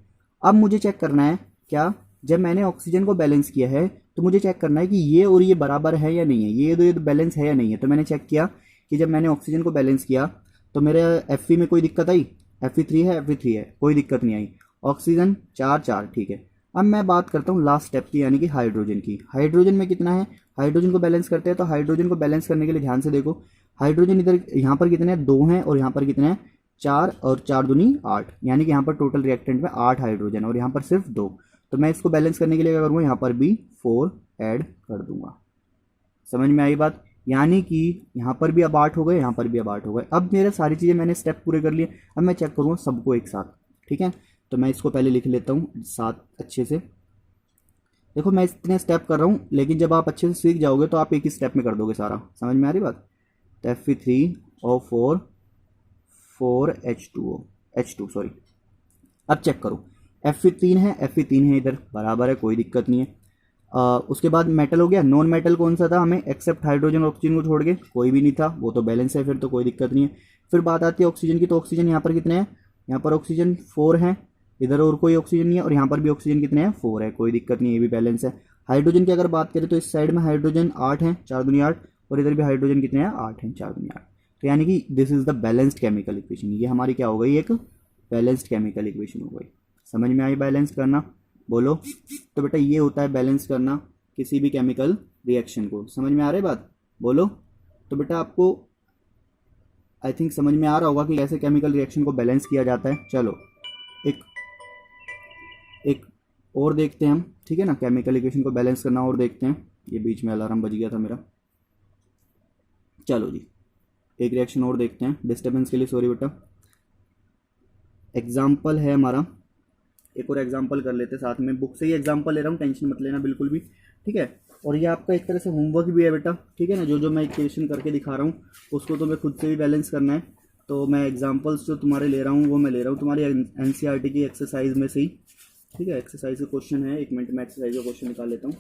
अब मुझे चेक करना है क्या, जब मैंने ऑक्सीजन को बैलेंस किया है तो मुझे चेक करना है कि ये और ये बराबर है या नहीं है, ये तो बैलेंस है या नहीं है। तो मैंने चेक किया कि जब मैंने ऑक्सीजन को बैलेंस किया तो मेरे Fe में कोई दिक्कत आई, Fe3 है, Fe3 है, कोई दिक्कत नहीं आई। ऑक्सीजन 4 ठीक है। अब मैं बात करता हूँ लास्ट स्टेप की, यानी कि हाइड्रोजन की। हाइड्रोजन में कितना है, हाइड्रोजन को बैलेंस करते हैं। तो हाइड्रोजन को बैलेंस करने के लिए ध्यान से देखो, हाइड्रोजन इधर यहाँ पर कितने हैं, 2 हैं और यहाँ पर कितने हैं, 4 और 4 दूनी 8, यानी कि यहाँ पर टोटल रिएक्टेंट में 8 हाइड्रोजन और यहाँ पर सिर्फ 2। तो मैं इसको बैलेंस करने के लिए क्या करूँगा, यहाँ पर भी 4 ऐड कर दूंगा। समझ में आई बात, यानी कि यहाँ पर भी अब 8 हो गए, यहाँ पर भी अब 8 हो गए। अब मेरे सारी चीज़ें मैंने स्टेप पूरे कर लिए, अब मैं चेक करूँगा सबको एक साथ, ठीक है। तो मैं इसको पहले लिख लेता हूँ साथ अच्छे से। देखो मैं इतने स्टेप कर रहा हूँ, लेकिन जब आप अच्छे से सीख जाओगे तो आप एक ही स्टेप में कर दोगे सारा। समझ में आ रही बात। तो Fe3O4 4H2 सॉरी। अब चेक करो, Fe3 है, Fe3 है इधर, बराबर है, कोई दिक्कत नहीं है। उसके बाद मेटल हो गया। नॉन मेटल कौन सा था हमें, एक्सेप्ट हाइड्रोजन और ऑक्सीजन को छोड़ के कोई भी नहीं था, वो तो बैलेंस है, फिर तो कोई दिक्कत नहीं है। फिर बात आती है ऑक्सीजन की। तो ऑक्सीजन यहाँ पर कितने हैं, यहाँ पर ऑक्सीजन 4 है, इधर और कोई ऑक्सीजन नहीं है, और यहाँ पर भी ऑक्सीजन कितने हैं, 4 है, कोई दिक्कत नहीं है, ये भी बैलेंस है। हाइड्रोजन की अगर बात करें तो इस साइड में हाइड्रोजन 8 है, 4 दूनी 8, और इधर भी हाइड्रोजन कितने हैं, 8 हैं, 4 दूनी 8। तो यानी कि this is the balanced chemical equation, ये हमारी क्या हो गई, एक बैलेंस्ड केमिकल इक्वेशन हो गई। समझ में आई बैलेंस करना, बोलो। तो बेटा ये होता है बैलेंस करना किसी भी केमिकल रिएक्शन को। समझ में आ रही बात, बोलो। तो बेटा आपको आई थिंक समझ में आ रहा होगा कि कैसे केमिकल रिएक्शन को बैलेंस किया जाता है। चलो एक और देखते हैं हम, ठीक है ना, केमिकल इक्वेशन को बैलेंस करना और देखते हैं। ये बीच में अलार्म बज गया था मेरा। चलो जी एक रिएक्शन और देखते हैं, डिस्टर्बेंस के लिए सॉरी बेटा। एग्जाम्पल है हमारा, एक और एग्जाम्पल कर लेते हैं साथ में। बुक से ही एग्जाम्पल ले रहा हूँ, टेंशन मत लेना बिल्कुल भी, ठीक है। और ये आपका एक तरह से होमवर्क भी है बेटा, ठीक है ना। जो मैं इक्वेशन करके दिखा रहा हूँ उसको तो मैं खुद से भी बैलेंस करना है। तो मैं एग्जाम्पल्स जो तुम्हारे ले रहा हूँ वो मैं ले रहा हूँ तुम्हारी NCERT की एक्सरसाइज में से ही, ठीक है। एक्सरसाइज का क्वेश्चन है, 1 मिनट में एक्सरसाइज का क्वेश्चन निकाल लेता हूँ।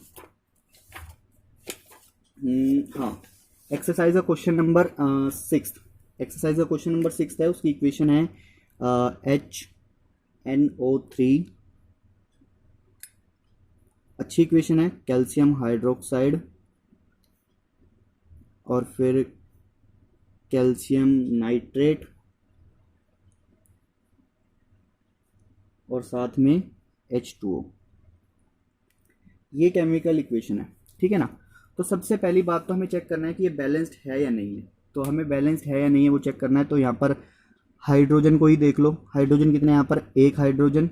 हाँ, एक्सरसाइज का क्वेश्चन नंबर 6, एक्सरसाइज का क्वेश्चन नंबर 6 है। उसकी इक्वेशन है HNO3, अच्छी इक्वेशन है, कैल्शियम हाइड्रोक्साइड और फिर कैल्शियम नाइट्रेट और साथ में H2O, ये केमिकल इक्वेशन है, ठीक है ना। तो सबसे पहली बात तो हमें चेक करना है कि ये बैलेंस्ड है या नहीं है। तो हमें बैलेंस्ड है या नहीं है वो चेक करना है। तो यहाँ पर हाइड्रोजन को ही देख लो, हाइड्रोजन कितने हैं यहाँ पर, एक हाइड्रोजन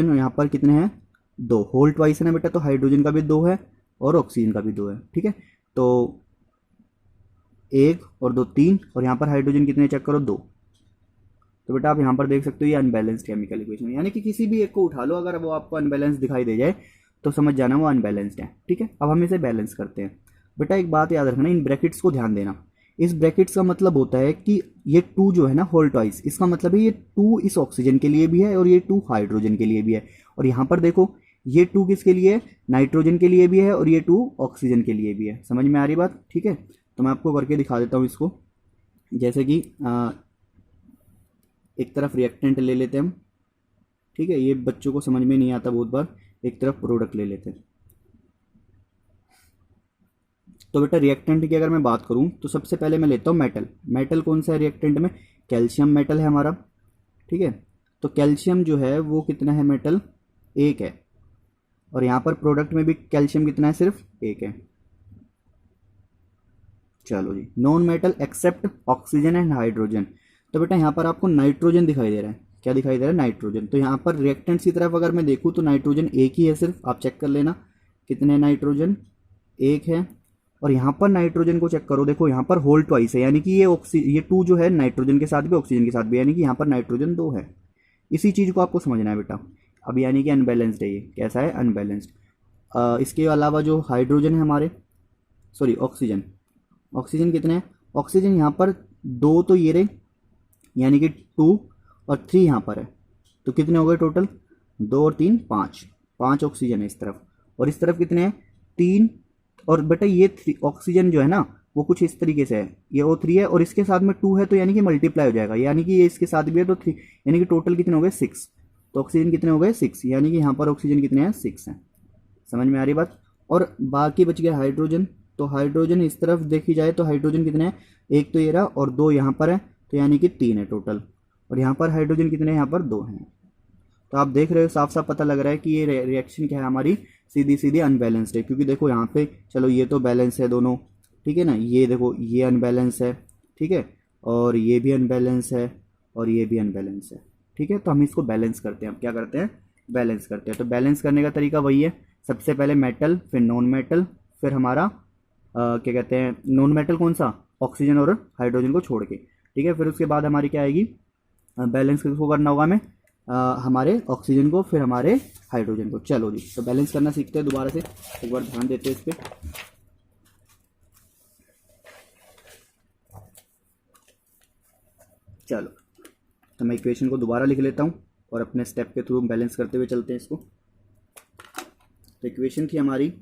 और यहाँ पर कितने हैं, 2, होल ट्वाइस है ना बेटा। तो हाइड्रोजन का भी 2 है और ऑक्सीजन का भी 2 है, ठीक है। तो 1 और 2 3, और यहाँ पर हाइड्रोजन कितने चेक करो, 2, तो बेटा आप यहाँ पर देख सकते हो ये अनबैलेंस्ड केमिकल इक्वेशन, यानी कि किसी भी एक को उठा लो, अगर वो आपको अनबैलेंस दिखाई दे जाए तो समझ जाना वो अनबैलेंस्ड है। ठीक है, अब हम इसे बैलेंस करते हैं। बेटा एक बात याद रखना, इन ब्रैकेट्स को ध्यान देना। इस ब्रैकेट्स का मतलब होता है कि ये 2 जो है ना होल ट्वाइस, इसका मतलब है ये 2 इस ऑक्सीजन के लिए भी है और ये 2 हाइड्रोजन के लिए भी है। और यहाँ पर देखो ये 2 किसके लिए है, नाइट्रोजन के लिए भी है और ये 2 ऑक्सीजन के लिए भी है। समझ में आ रही बात? ठीक है, तो मैं आपको करके दिखा देता हूँ इसको। जैसे कि एक तरफ रिएक्टेंट ले लेते हैं हम, ठीक है, ये बच्चों को समझ में नहीं आता बहुत बार। एक तरफ प्रोडक्ट ले लेते हैं। तो बेटा रिएक्टेंट की अगर मैं बात करूं तो सबसे पहले मैं लेता हूं मेटल। मेटल कौन सा है रिएक्टेंट में? कैल्शियम मेटल है हमारा। ठीक है, तो कैल्शियम जो है वो कितना है मेटल? 1 है। और यहाँ पर प्रोडक्ट में भी कैल्शियम कितना है? सिर्फ 1 है। चलो जी, non metal except oxygen and hydrogen. तो बेटा यहाँ पर आपको नाइट्रोजन दिखाई दे रहा है। क्या दिखाई दे रहा है? नाइट्रोजन। तो यहाँ पर रिएक्टेंट्स की तरफ अगर मैं देखूँ तो नाइट्रोजन 1 ही है सिर्फ, आप चेक कर लेना कितने नाइट्रोजन? 1 है। और यहाँ पर नाइट्रोजन को चेक करो, देखो यहाँ पर होल ट्वाइस है, यानी कि ये 2 जो है नाइट्रोजन के साथ भी ऑक्सीजन के साथ भी, यानी कि यहाँ पर नाइट्रोजन 2 है। इसी चीज़ को आपको समझना है बेटा। अब यानी कि अनबैलेंस्ड है, ये कैसा है? अनबैलेंस्ड। इसके अलावा जो हाइड्रोजन है हमारे, सॉरी ऑक्सीजन, ऑक्सीजन कितने हैं? ऑक्सीजन यहाँ पर 2 तो ये रहे, यानी कि 2 और 3 यहाँ पर है, तो कितने हो गए टोटल? 2 और 3 5, 5 ऑक्सीजन है इस तरफ। और इस तरफ कितने हैं? 3। और बेटा ये 3 ऑक्सीजन जो है ना वो कुछ इस तरीके से है, ये O3 है और इसके साथ में 2 है, तो यानी कि मल्टीप्लाई हो जाएगा, यानी कि ये इसके साथ भी है तो 3, यानी कि टोटल कितने हो गए? 6। तो ऑक्सीजन कितने हो गए? 6, यानी कि यहाँ पर ऑक्सीजन कितने हैं? 6 हैं। समझ में आ रही बात? और बाकी बच गया हाइड्रोजन। तो हाइड्रोजन इस तरफ देखी जाए तो हाइड्रोजन कितने हैं? 1 तो ये रहा और 2 यहाँ पर है, तो यानी कि 3 है टोटल। और यहाँ पर हाइड्रोजन कितने हैं? यहाँ पर 2 हैं। तो आप देख रहे हो, साफ साफ पता लग रहा है कि ये रिएक्शन क्या है हमारी? सीधी सीधी अनबैलेंस्ड है। क्योंकि देखो यहाँ पे, चलो ये तो बैलेंस है दोनों, ठीक है ना, ये देखो ये अनबैलेंस है, ठीक है, और ये भी अनबैलेंस है और ये भी अनबैलेंस है। ठीक है, तो हम इसको बैलेंस करते हैं। हम क्या करते हैं? बैलेंस करते हैं। तो बैलेंस करने का तरीका वही है, सबसे पहले मेटल, फिर नॉन मेटल, फिर हमारा क्या कहते हैं, नॉन मेटल कौन सा? ऑक्सीजन और हाइड्रोजन को छोड़ के। ठीक है, फिर उसके बाद हमारी क्या आएगी? बैलेंस किसको करना होगा हमें? हमारे ऑक्सीजन को, फिर हमारे हाइड्रोजन को। चलो जी, तो बैलेंस करना सीखते हैं दोबारा से, एक बार ध्यान देते हैं इस पर। चलो, तो मैं इक्वेशन को दोबारा लिख लेता हूँ और अपने स्टेप के थ्रू बैलेंस करते हुए चलते हैं इसको। तो इक्वेशन थी हमारी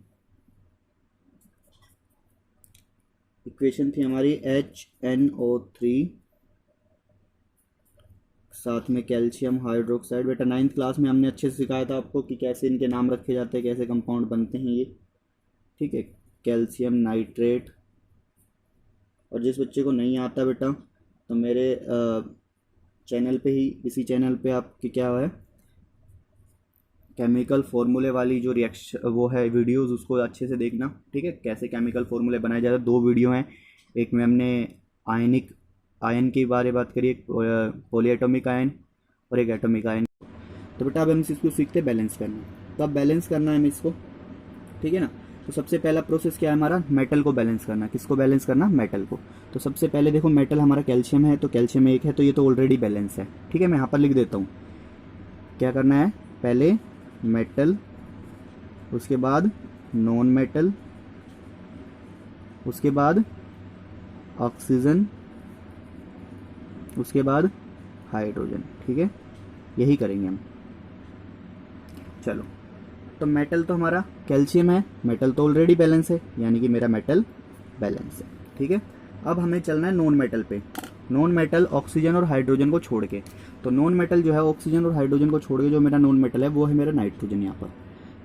HNO3 साथ में कैल्शियम हाइड्रोक्साइड। बेटा 9th क्लास में हमने अच्छे से सिखाया था आपको कि कैसे इनके नाम रखे जाते हैं, कैसे कंपाउंड बनते हैं ये। ठीक है, कैल्शियम नाइट्रेट। और जिस बच्चे को नहीं आता बेटा, तो मेरे चैनल पे ही, इसी चैनल पे आपके क्या है, केमिकल फार्मूले वाली जो रिएक्शन वो है वीडियोस, उसको अच्छे से देखना। ठीक है, कैसे केमिकल फार्मूले बनाए जाते हैं। 2 वीडियो हैं, एक में हमने आयन के बारे में बात करी, एक पॉलीएटॉमिक आयन और एक एटॉमिक आयन। तो बेटा अब हम इसको सीखते हैं बैलेंस करना। तो अब बैलेंस करना है हमें इसको, ठीक है ना। तो सबसे पहला प्रोसेस क्या है हमारा? मेटल को बैलेंस करना। किसको बैलेंस करना? मेटल को। तो सबसे पहले देखो मेटल हमारा कैल्शियम है, तो कैल्शियम 1 है, तो ये तो ऑलरेडी बैलेंस है। ठीक है, मैं यहाँ पर लिख देता हूँ। क्या करना है? पहले मेटल, उसके बाद नॉन मेटल, उसके बाद ऑक्सीजन, उसके बाद हाइड्रोजन। ठीक है, यही करेंगे हम। चलो, तो मेटल तो हमारा कैल्शियम है, मेटल तो ऑलरेडी बैलेंस है, यानी कि मेरा मेटल बैलेंस है। ठीक है, अब हमें चलना है नॉन मेटल पे। नॉन मेटल ऑक्सीजन और हाइड्रोजन को छोड़ के। तो नॉन मेटल जो है ऑक्सीजन और हाइड्रोजन को छोड़ के जो मेरा नॉन मेटल है वो है मेरा नाइट्रोजन यहाँ पर।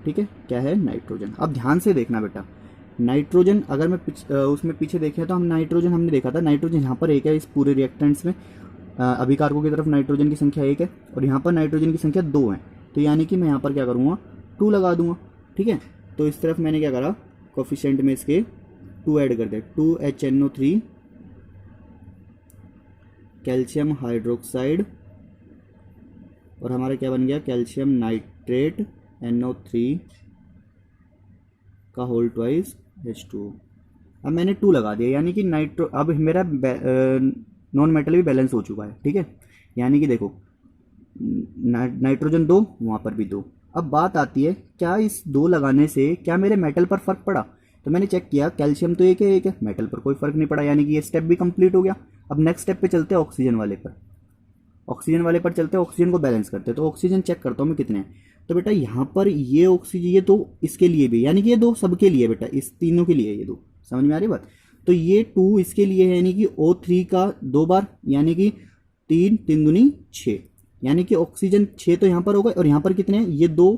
ठीक है, क्या है? नाइट्रोजन। अब ध्यान से देखना बेटा, नाइट्रोजन अगर मैं उसमें पीछे देखें तो हम नाइट्रोजन हमने देखा था, नाइट्रोजन यहाँ पर 1 है इस पूरे रिएक्टेंट्स में। अभिकारकों की तरफ नाइट्रोजन की संख्या 1 है और यहाँ पर नाइट्रोजन की संख्या 2 है, तो यानी कि मैं यहाँ पर क्या करूँगा? 2 लगा दूंगा। ठीक है, तो इस तरफ मैंने क्या करा? कोफिशिएंट में इसके 2 ऐड कर दिया, 2HNO3 कैल्शियम हाइड्रोक्साइड, और हमारा क्या बन गया? कैल्शियम नाइट्रेट NO3 का होल ट्वाइस H2O। अब मैंने 2 लगा दिया, यानी कि अब मेरा नॉन मेटल भी बैलेंस हो चुका है। ठीक है, यानी कि देखो नाइट्रोजन 2, वहाँ पर भी 2। अब बात आती है क्या इस 2 लगाने से क्या मेरे मेटल पर फ़र्क पड़ा? तो मैंने चेक किया, कैल्शियम तो एक है, मेटल पर कोई फ़र्क नहीं पड़ा, यानी कि ये स्टेप भी कंप्लीट हो गया। अब नेक्स्ट स्टेप पे चलते हैं ऑक्सीजन वाले पर। ऑक्सीजन वाले पर चलते हैं, ऑक्सीजन को बैलेंस करते हैं। तो ऑक्सीजन चेक करता हूँ मैं कितने हैं। तो बेटा यहाँ पर ये ऑक्सीजन, ये तो इसके लिए भी, यानी कि ये 2 सबके लिए बेटा, इस तीनों के लिए ये 2, समझ में आ रही बात? तो ये 2 इसके लिए है, यानी कि O3 का 2 बार, यानी कि 3 3 दूनी 6, यानी कि ऑक्सीजन 6 तो यहाँ पर हो गए, और यहाँ पर कितने हैं? ये 2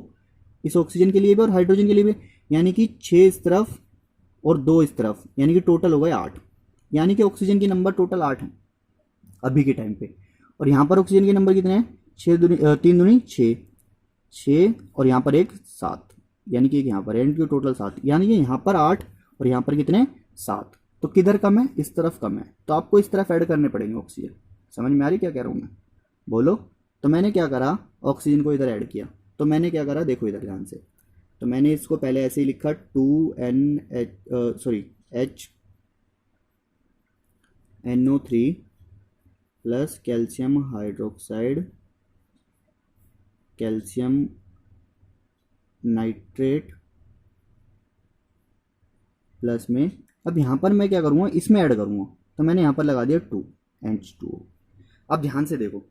इस ऑक्सीजन के लिए भी और हाइड्रोजन के लिए भी, यानी कि 6 इस तरफ और 2 इस तरफ, यानी कि टोटल हो गए 8। यानी कि ऑक्सीजन के नंबर टोटल 8 हैं अभी के टाइम पे। और यहाँ पर ऑक्सीजन के नंबर कितने हैं? 3 दूनी 6, 6 और यहाँ पर एक 7, यानी कि यहाँ पर एंड की टोटल 7, यानी कि यहाँ पर 8 और यहाँ पर कितने? 7। तो किधर कम है? इस तरफ कम है, तो आपको इस तरफ ऐड करने पड़ेंगे ऑक्सीजन। समझ में आ रही क्या कह रहा हूँ मैं? बोलो। तो मैंने क्या करा, ऑक्सीजन को इधर ऐड किया। तो मैंने क्या करा, देखो इधर ध्यान से। तो मैंने इसको पहले ऐसे ही लिखा 2NO3 plus calcium hydroxide, calcium nitrate plus में, अब यहाँ पर मैं क्या करूँगा, इसमें ऐड करूँगा। तो मैंने यहाँ पर लगा दिया 2H2O। अब ध्यान से देखो,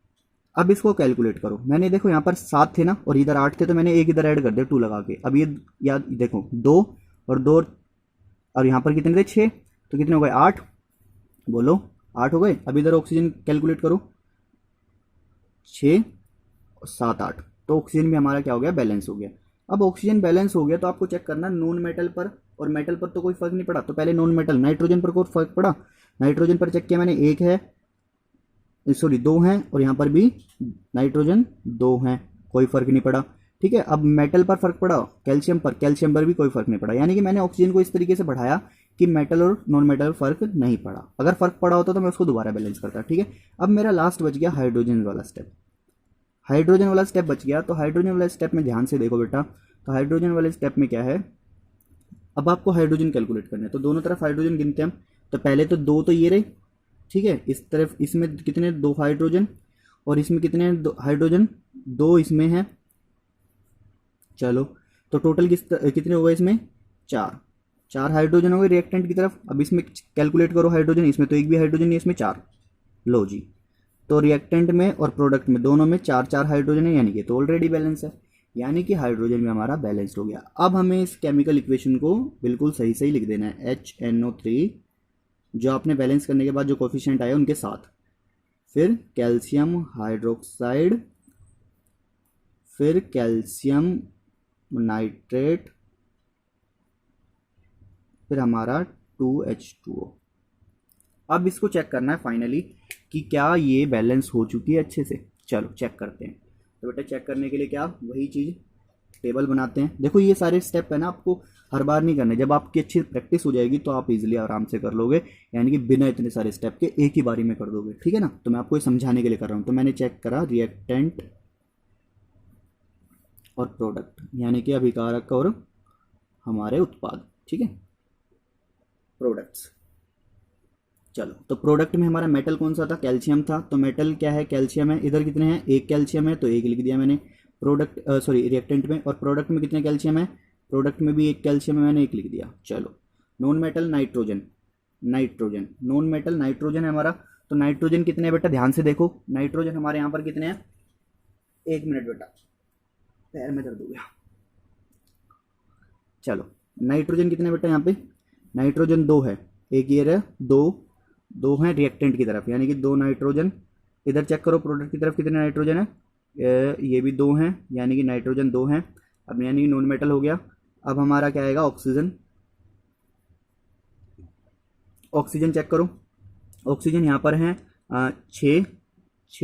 अब इसको कैलकुलेट करो। मैंने देखो यहाँ पर 7 थे ना, और इधर 8 थे, तो मैंने एक इधर ऐड कर दिया 2 लगा के। अब ये याद देखो 2 और 2 और यहाँ पर कितने थे? 6, तो कितने हो गए? 8। बोलो 8 हो गए। अब इधर ऑक्सीजन कैलकुलेट करो, 6 और 7 8, तो ऑक्सीजन भी हमारा क्या हो गया? बैलेंस हो गया। अब ऑक्सीजन बैलेंस हो गया, तो आपको चेक करना नॉन मेटल पर और मेटल पर तो कोई फर्क नहीं पड़ा। तो पहले नॉन मेटल नाइट्रोजन पर कोई फर्क पड़ा। नाइट्रोजन पर चेक किया मैंने, 1 है, सॉरी 2 हैं, और यहाँ पर भी नाइट्रोजन 2 हैं, कोई फर्क नहीं पड़ा। ठीक है। अब मेटल पर फर्क पड़ा, कैल्शियम पर भी कोई फर्क नहीं पड़ा। यानी कि मैंने ऑक्सीजन को इस तरीके से बढ़ाया कि मेटल और नॉन मेटल फर्क नहीं पड़ा। अगर फर्क पड़ा होता तो मैं उसको दोबारा बैलेंस करता। ठीक है। अब मेरा लास्ट बच गया हाइड्रोजन वाला स्टेप। हाइड्रोजन वाला स्टेप बच गया। तो हाइड्रोजन वाला स्टेप में ध्यान से देखो बेटा, तो हाइड्रोजन वाले स्टेप में क्या है, अब आपको हाइड्रोजन कैलकुलेट करना है। तो दोनों तरफ हाइड्रोजन गिनते हैं हम। तो पहले तो 2 तो ये रहे, ठीक है, इस तरफ इसमें कितने? 2 हाइड्रोजन, और इसमें कितने हाइड्रोजन? 2 इसमें है। चलो, तो टोटल कितने हो गए इसमें? 4 हाइड्रोजन हो गए रिएक्टेंट की तरफ। अब इसमें कैलकुलेट करो हाइड्रोजन, इसमें तो एक भी हाइड्रोजन नहीं, इसमें 4। लो जी, तो रिएक्टेंट में और प्रोडक्ट में दोनों में 4 हाइड्रोजन है, यानी कि तो ऑलरेडी बैलेंस है, यानी कि हाइड्रोजन में हमारा बैलेंस्ड हो गया। अब हमें इस केमिकल इक्वेशन को बिल्कुल सही सही लिख देना है, HNO3 जो आपने बैलेंस करने के बाद जो कोफिशिएंट आया उनके साथ, फिर कैल्शियम हाइड्रोक्साइड, फिर कैल्शियम नाइट्रेट, फिर हमारा 2H2O। अब इसको चेक करना है फाइनली कि क्या ये बैलेंस हो चुकी है अच्छे से। चलो चेक करते हैं। तो बेटा चेक करने के लिए क्या, वही चीज़, टेबल बनाते हैं। देखो ये सारे स्टेप है ना, आपको हर बार नहीं करने। जब आपकी अच्छी प्रैक्टिस हो जाएगी तो आप इजीली आराम से कर लोगे, यानी कि बिना इतने सारे स्टेप के एक ही बारी में कर दोगे। ठीक है ना। तो मैं आपको ये समझाने के लिए कर रहा हूँ। तो मैंने चेक करा रिएक्टेंट और प्रोडक्ट, यानी कि अभिकारक और हमारे उत्पाद। ठीक है, प्रोडक्ट्स। चलो, तो प्रोडक्ट में हमारा मेटल कौन सा था? कैल्शियम था। तो मेटल क्या है? कैल्शियम है। इधर कितने हैं? 1 कैल्शियम है, तो 1 लिख दिया मैंने। प्रोडक्ट रिएक्टेंट में, और प्रोडक्ट में कितने कैल्शियम है? प्रोडक्ट में भी 1 कैल्शियम है, मैंने 1 लिख दिया। चलो, non metal nitrogen, non metal nitrogen है हमारा। तो नाइट्रोजन कितने हैं बेटा? ध्यान से देखो, नाइट्रोजन हमारे यहाँ पर कितने हैं? 1 मिनट बेटा, पैर में दर्द हो गया। चलो, नाइट्रोजन कितने बेटा यहाँ पे? नाइट्रोजन 2 है, एक ये रहा, 2 हैं रिएक्टेंट की तरफ, यानी कि 2 नाइट्रोजन। इधर चेक करो प्रोडक्ट की तरफ कितने नाइट्रोजन है? ये भी 2 हैं, यानी कि नाइट्रोजन 2 हैं। अब यानी कि नॉन मेटल हो गया। अब हमारा क्या आएगा? ऑक्सीजन। ऑक्सीजन चेक करो, ऑक्सीजन यहाँ पर है 6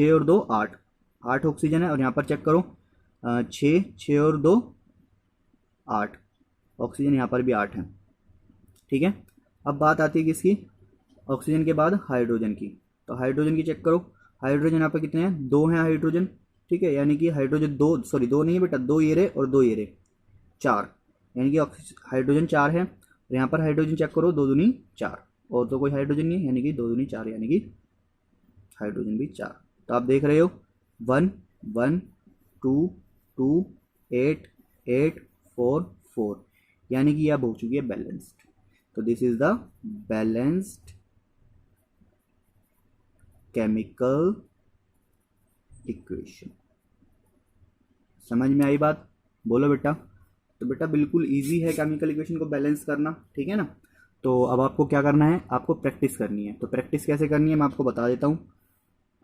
और 2 8 ऑक्सीजन है। और यहाँ पर चेक करो 6 और 2 8 ऑक्सीजन, यहाँ पर भी 8 है। ठीक है। अब बात आती है किसकी? ऑक्सीजन के बाद हाइड्रोजन की। तो हाइड्रोजन की चेक करो, हाइड्रोजन यहाँ पर कितने हैं? 2 हैं हाइड्रोजन। ठीक है, यानी कि हाइड्रोजन 2 नहीं है बेटा, 2 ये रहे और 2 ये रहे, 4, यानी कि हाइड्रोजन 4 है। और यहाँ पर हाइड्रोजन चेक करो, 2 दूनी 4, और तो कोई हाइड्रोजन नहीं है, यानी कि 2 दूनी 4, यानी कि हाइड्रोजन भी 4। तो आप देख रहे हो 1 1 2 2 8 8 4 4, यानी कि अब हो चुकी है बैलेंस्ड। तो this is the balanced chemical equation. समझ में आई बात? बोलो बेटा। तो बेटा बिल्कुल इजी है केमिकल इक्वेशन को बैलेंस करना, ठीक है ना। तो अब आपको क्या करना है, आपको प्रैक्टिस करनी है। तो प्रैक्टिस कैसे करनी है मैं आपको बता देता हूँ।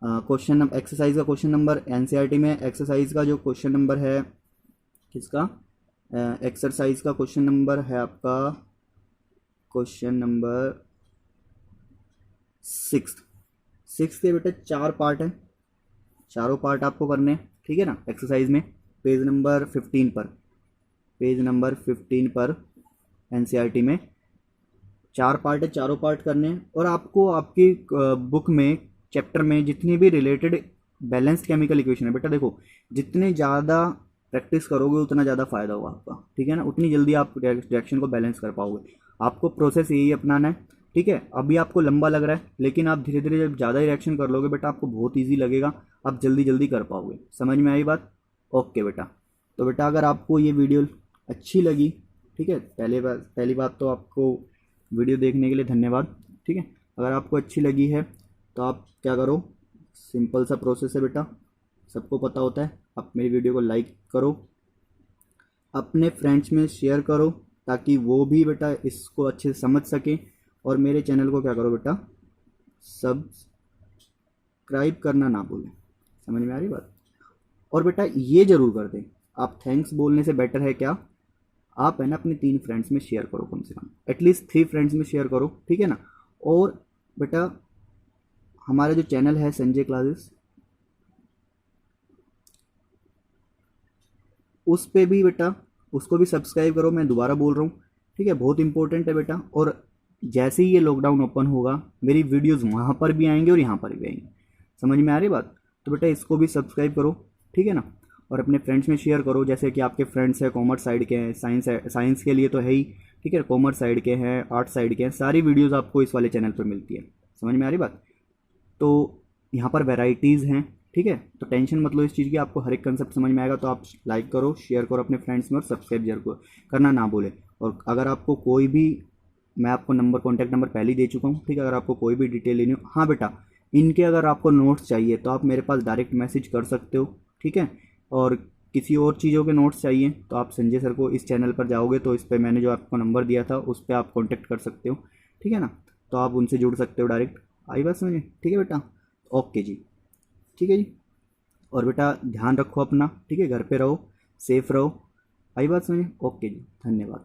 क्वेश्चन एक्सरसाइज का क्वेश्चन नंबर एनसीईआरटी में एक्सरसाइज का जो क्वेश्चन नंबर है किसका, एक्सरसाइज का क्वेश्चन नंबर है आपका क्वेश्चन नंबर 6 के बेटा 4 पार्ट है, चारों पार्ट आपको करने हैं, ठीक है ना। एक्सरसाइज में पेज नंबर 15 पर, पेज नंबर 15 पर एनसीईआरटी में 4 पार्ट है, चारों पार्ट करने हैं। और आपको आपकी बुक में चैप्टर में जितनी भी रिलेटेड बैलेंस्ड केमिकल इक्वेशन है बेटा, देखो जितने ज़्यादा प्रैक्टिस करोगे उतना ज़्यादा फायदा होगा आपका, ठीक है ना। उतनी जल्दी आप रिएक्शन को बैलेंस कर पाओगे। आपको प्रोसेस यही अपनाना है, ठीक है। अभी आपको लंबा लग रहा है, लेकिन आप धीरे धीरे जब ज़्यादा रिएक्शन कर लोगे बेटा आपको बहुत ईजी लगेगा, आप जल्दी जल्दी कर पाओगे। समझ में आई बात? ओके बेटा। तो बेटा अगर आपको ये वीडियो अच्छी लगी, ठीक है, पहली बात तो आपको वीडियो देखने के लिए धन्यवाद, ठीक है। अगर आपको अच्छी लगी है तो आप क्या करो, सिंपल सा प्रोसेस है बेटा, सबको पता होता है। आप मेरी वीडियो को लाइक करो, अपने फ्रेंड्स में शेयर करो ताकि वो भी बेटा इसको अच्छे से समझ सकें। और मेरे चैनल को क्या करो बेटा, सब्सक्राइब करना ना भूलें। समझ में आ रही बात? और बेटा ये ज़रूर कर दें, आप थैंक्स बोलने से बेटर है क्या, आप है ना अपने 3 फ्रेंड्स में शेयर करो, कम से कम एटलीस्ट 3 फ्रेंड्स में शेयर करो, ठीक है ना। और बेटा हमारा जो चैनल है संजय क्लासेस, उस पे भी बेटा उसको भी सब्सक्राइब करो, मैं दोबारा बोल रहा हूँ, ठीक है, बहुत इंपॉर्टेंट है बेटा। और जैसे ही ये लॉकडाउन ओपन होगा मेरी वीडियोस वहाँ पर भी आएंगे और यहाँ पर भी आएंगे। समझ में आ रही बात? तो बेटा इसको भी सब्सक्राइब करो, ठीक है ना। और अपने फ्रेंड्स में शेयर करो, जैसे कि आपके फ्रेंड्स हैं कॉमर्स साइड के हैं, साइंस के लिए तो है ही, ठीक है, कॉमर्स साइड के हैं, आर्ट साइड के हैं, सारी वीडियोज़ आपको इस वाले चैनल पर मिलती है। समझ में आ रही बात? तो यहाँ पर वेराइटीज़ हैं, ठीक है। तो टेंशन मत लो इस चीज़ की, आपको हर एक कंसेप्ट समझ में आएगा। तो आप लाइक करो, शेयर करो अपने फ्रेंड्स में और सब्सक्राइब जरूर करना ना भूलें। और अगर आपको कोई भी, मैं आपको कॉन्टैक्ट नंबर पहले ही दे चुका हूँ, ठीक है। अगर आपको कोई भी डिटेल लेनी हो, हाँ बेटा इनके अगर आपको नोट्स चाहिए तो आप मेरे पास डायरेक्ट मैसेज कर सकते हो, ठीक है। और किसी और चीज़ों के नोट्स चाहिए तो आप संजय सर को इस चैनल पर जाओगे तो इस पर मैंने जो आपको नंबर दिया था उस पर आप कॉन्टैक्ट कर सकते हो, ठीक है ना। तो आप उनसे जुड़ सकते हो डायरेक्ट। आई बात समझे? ठीक है बेटा, ओके जी, ठीक है जी। और बेटा ध्यान रखो अपना, ठीक है, घर पे रहो, सेफ रहो। आई बात समझे? ओके जी, धन्यवाद।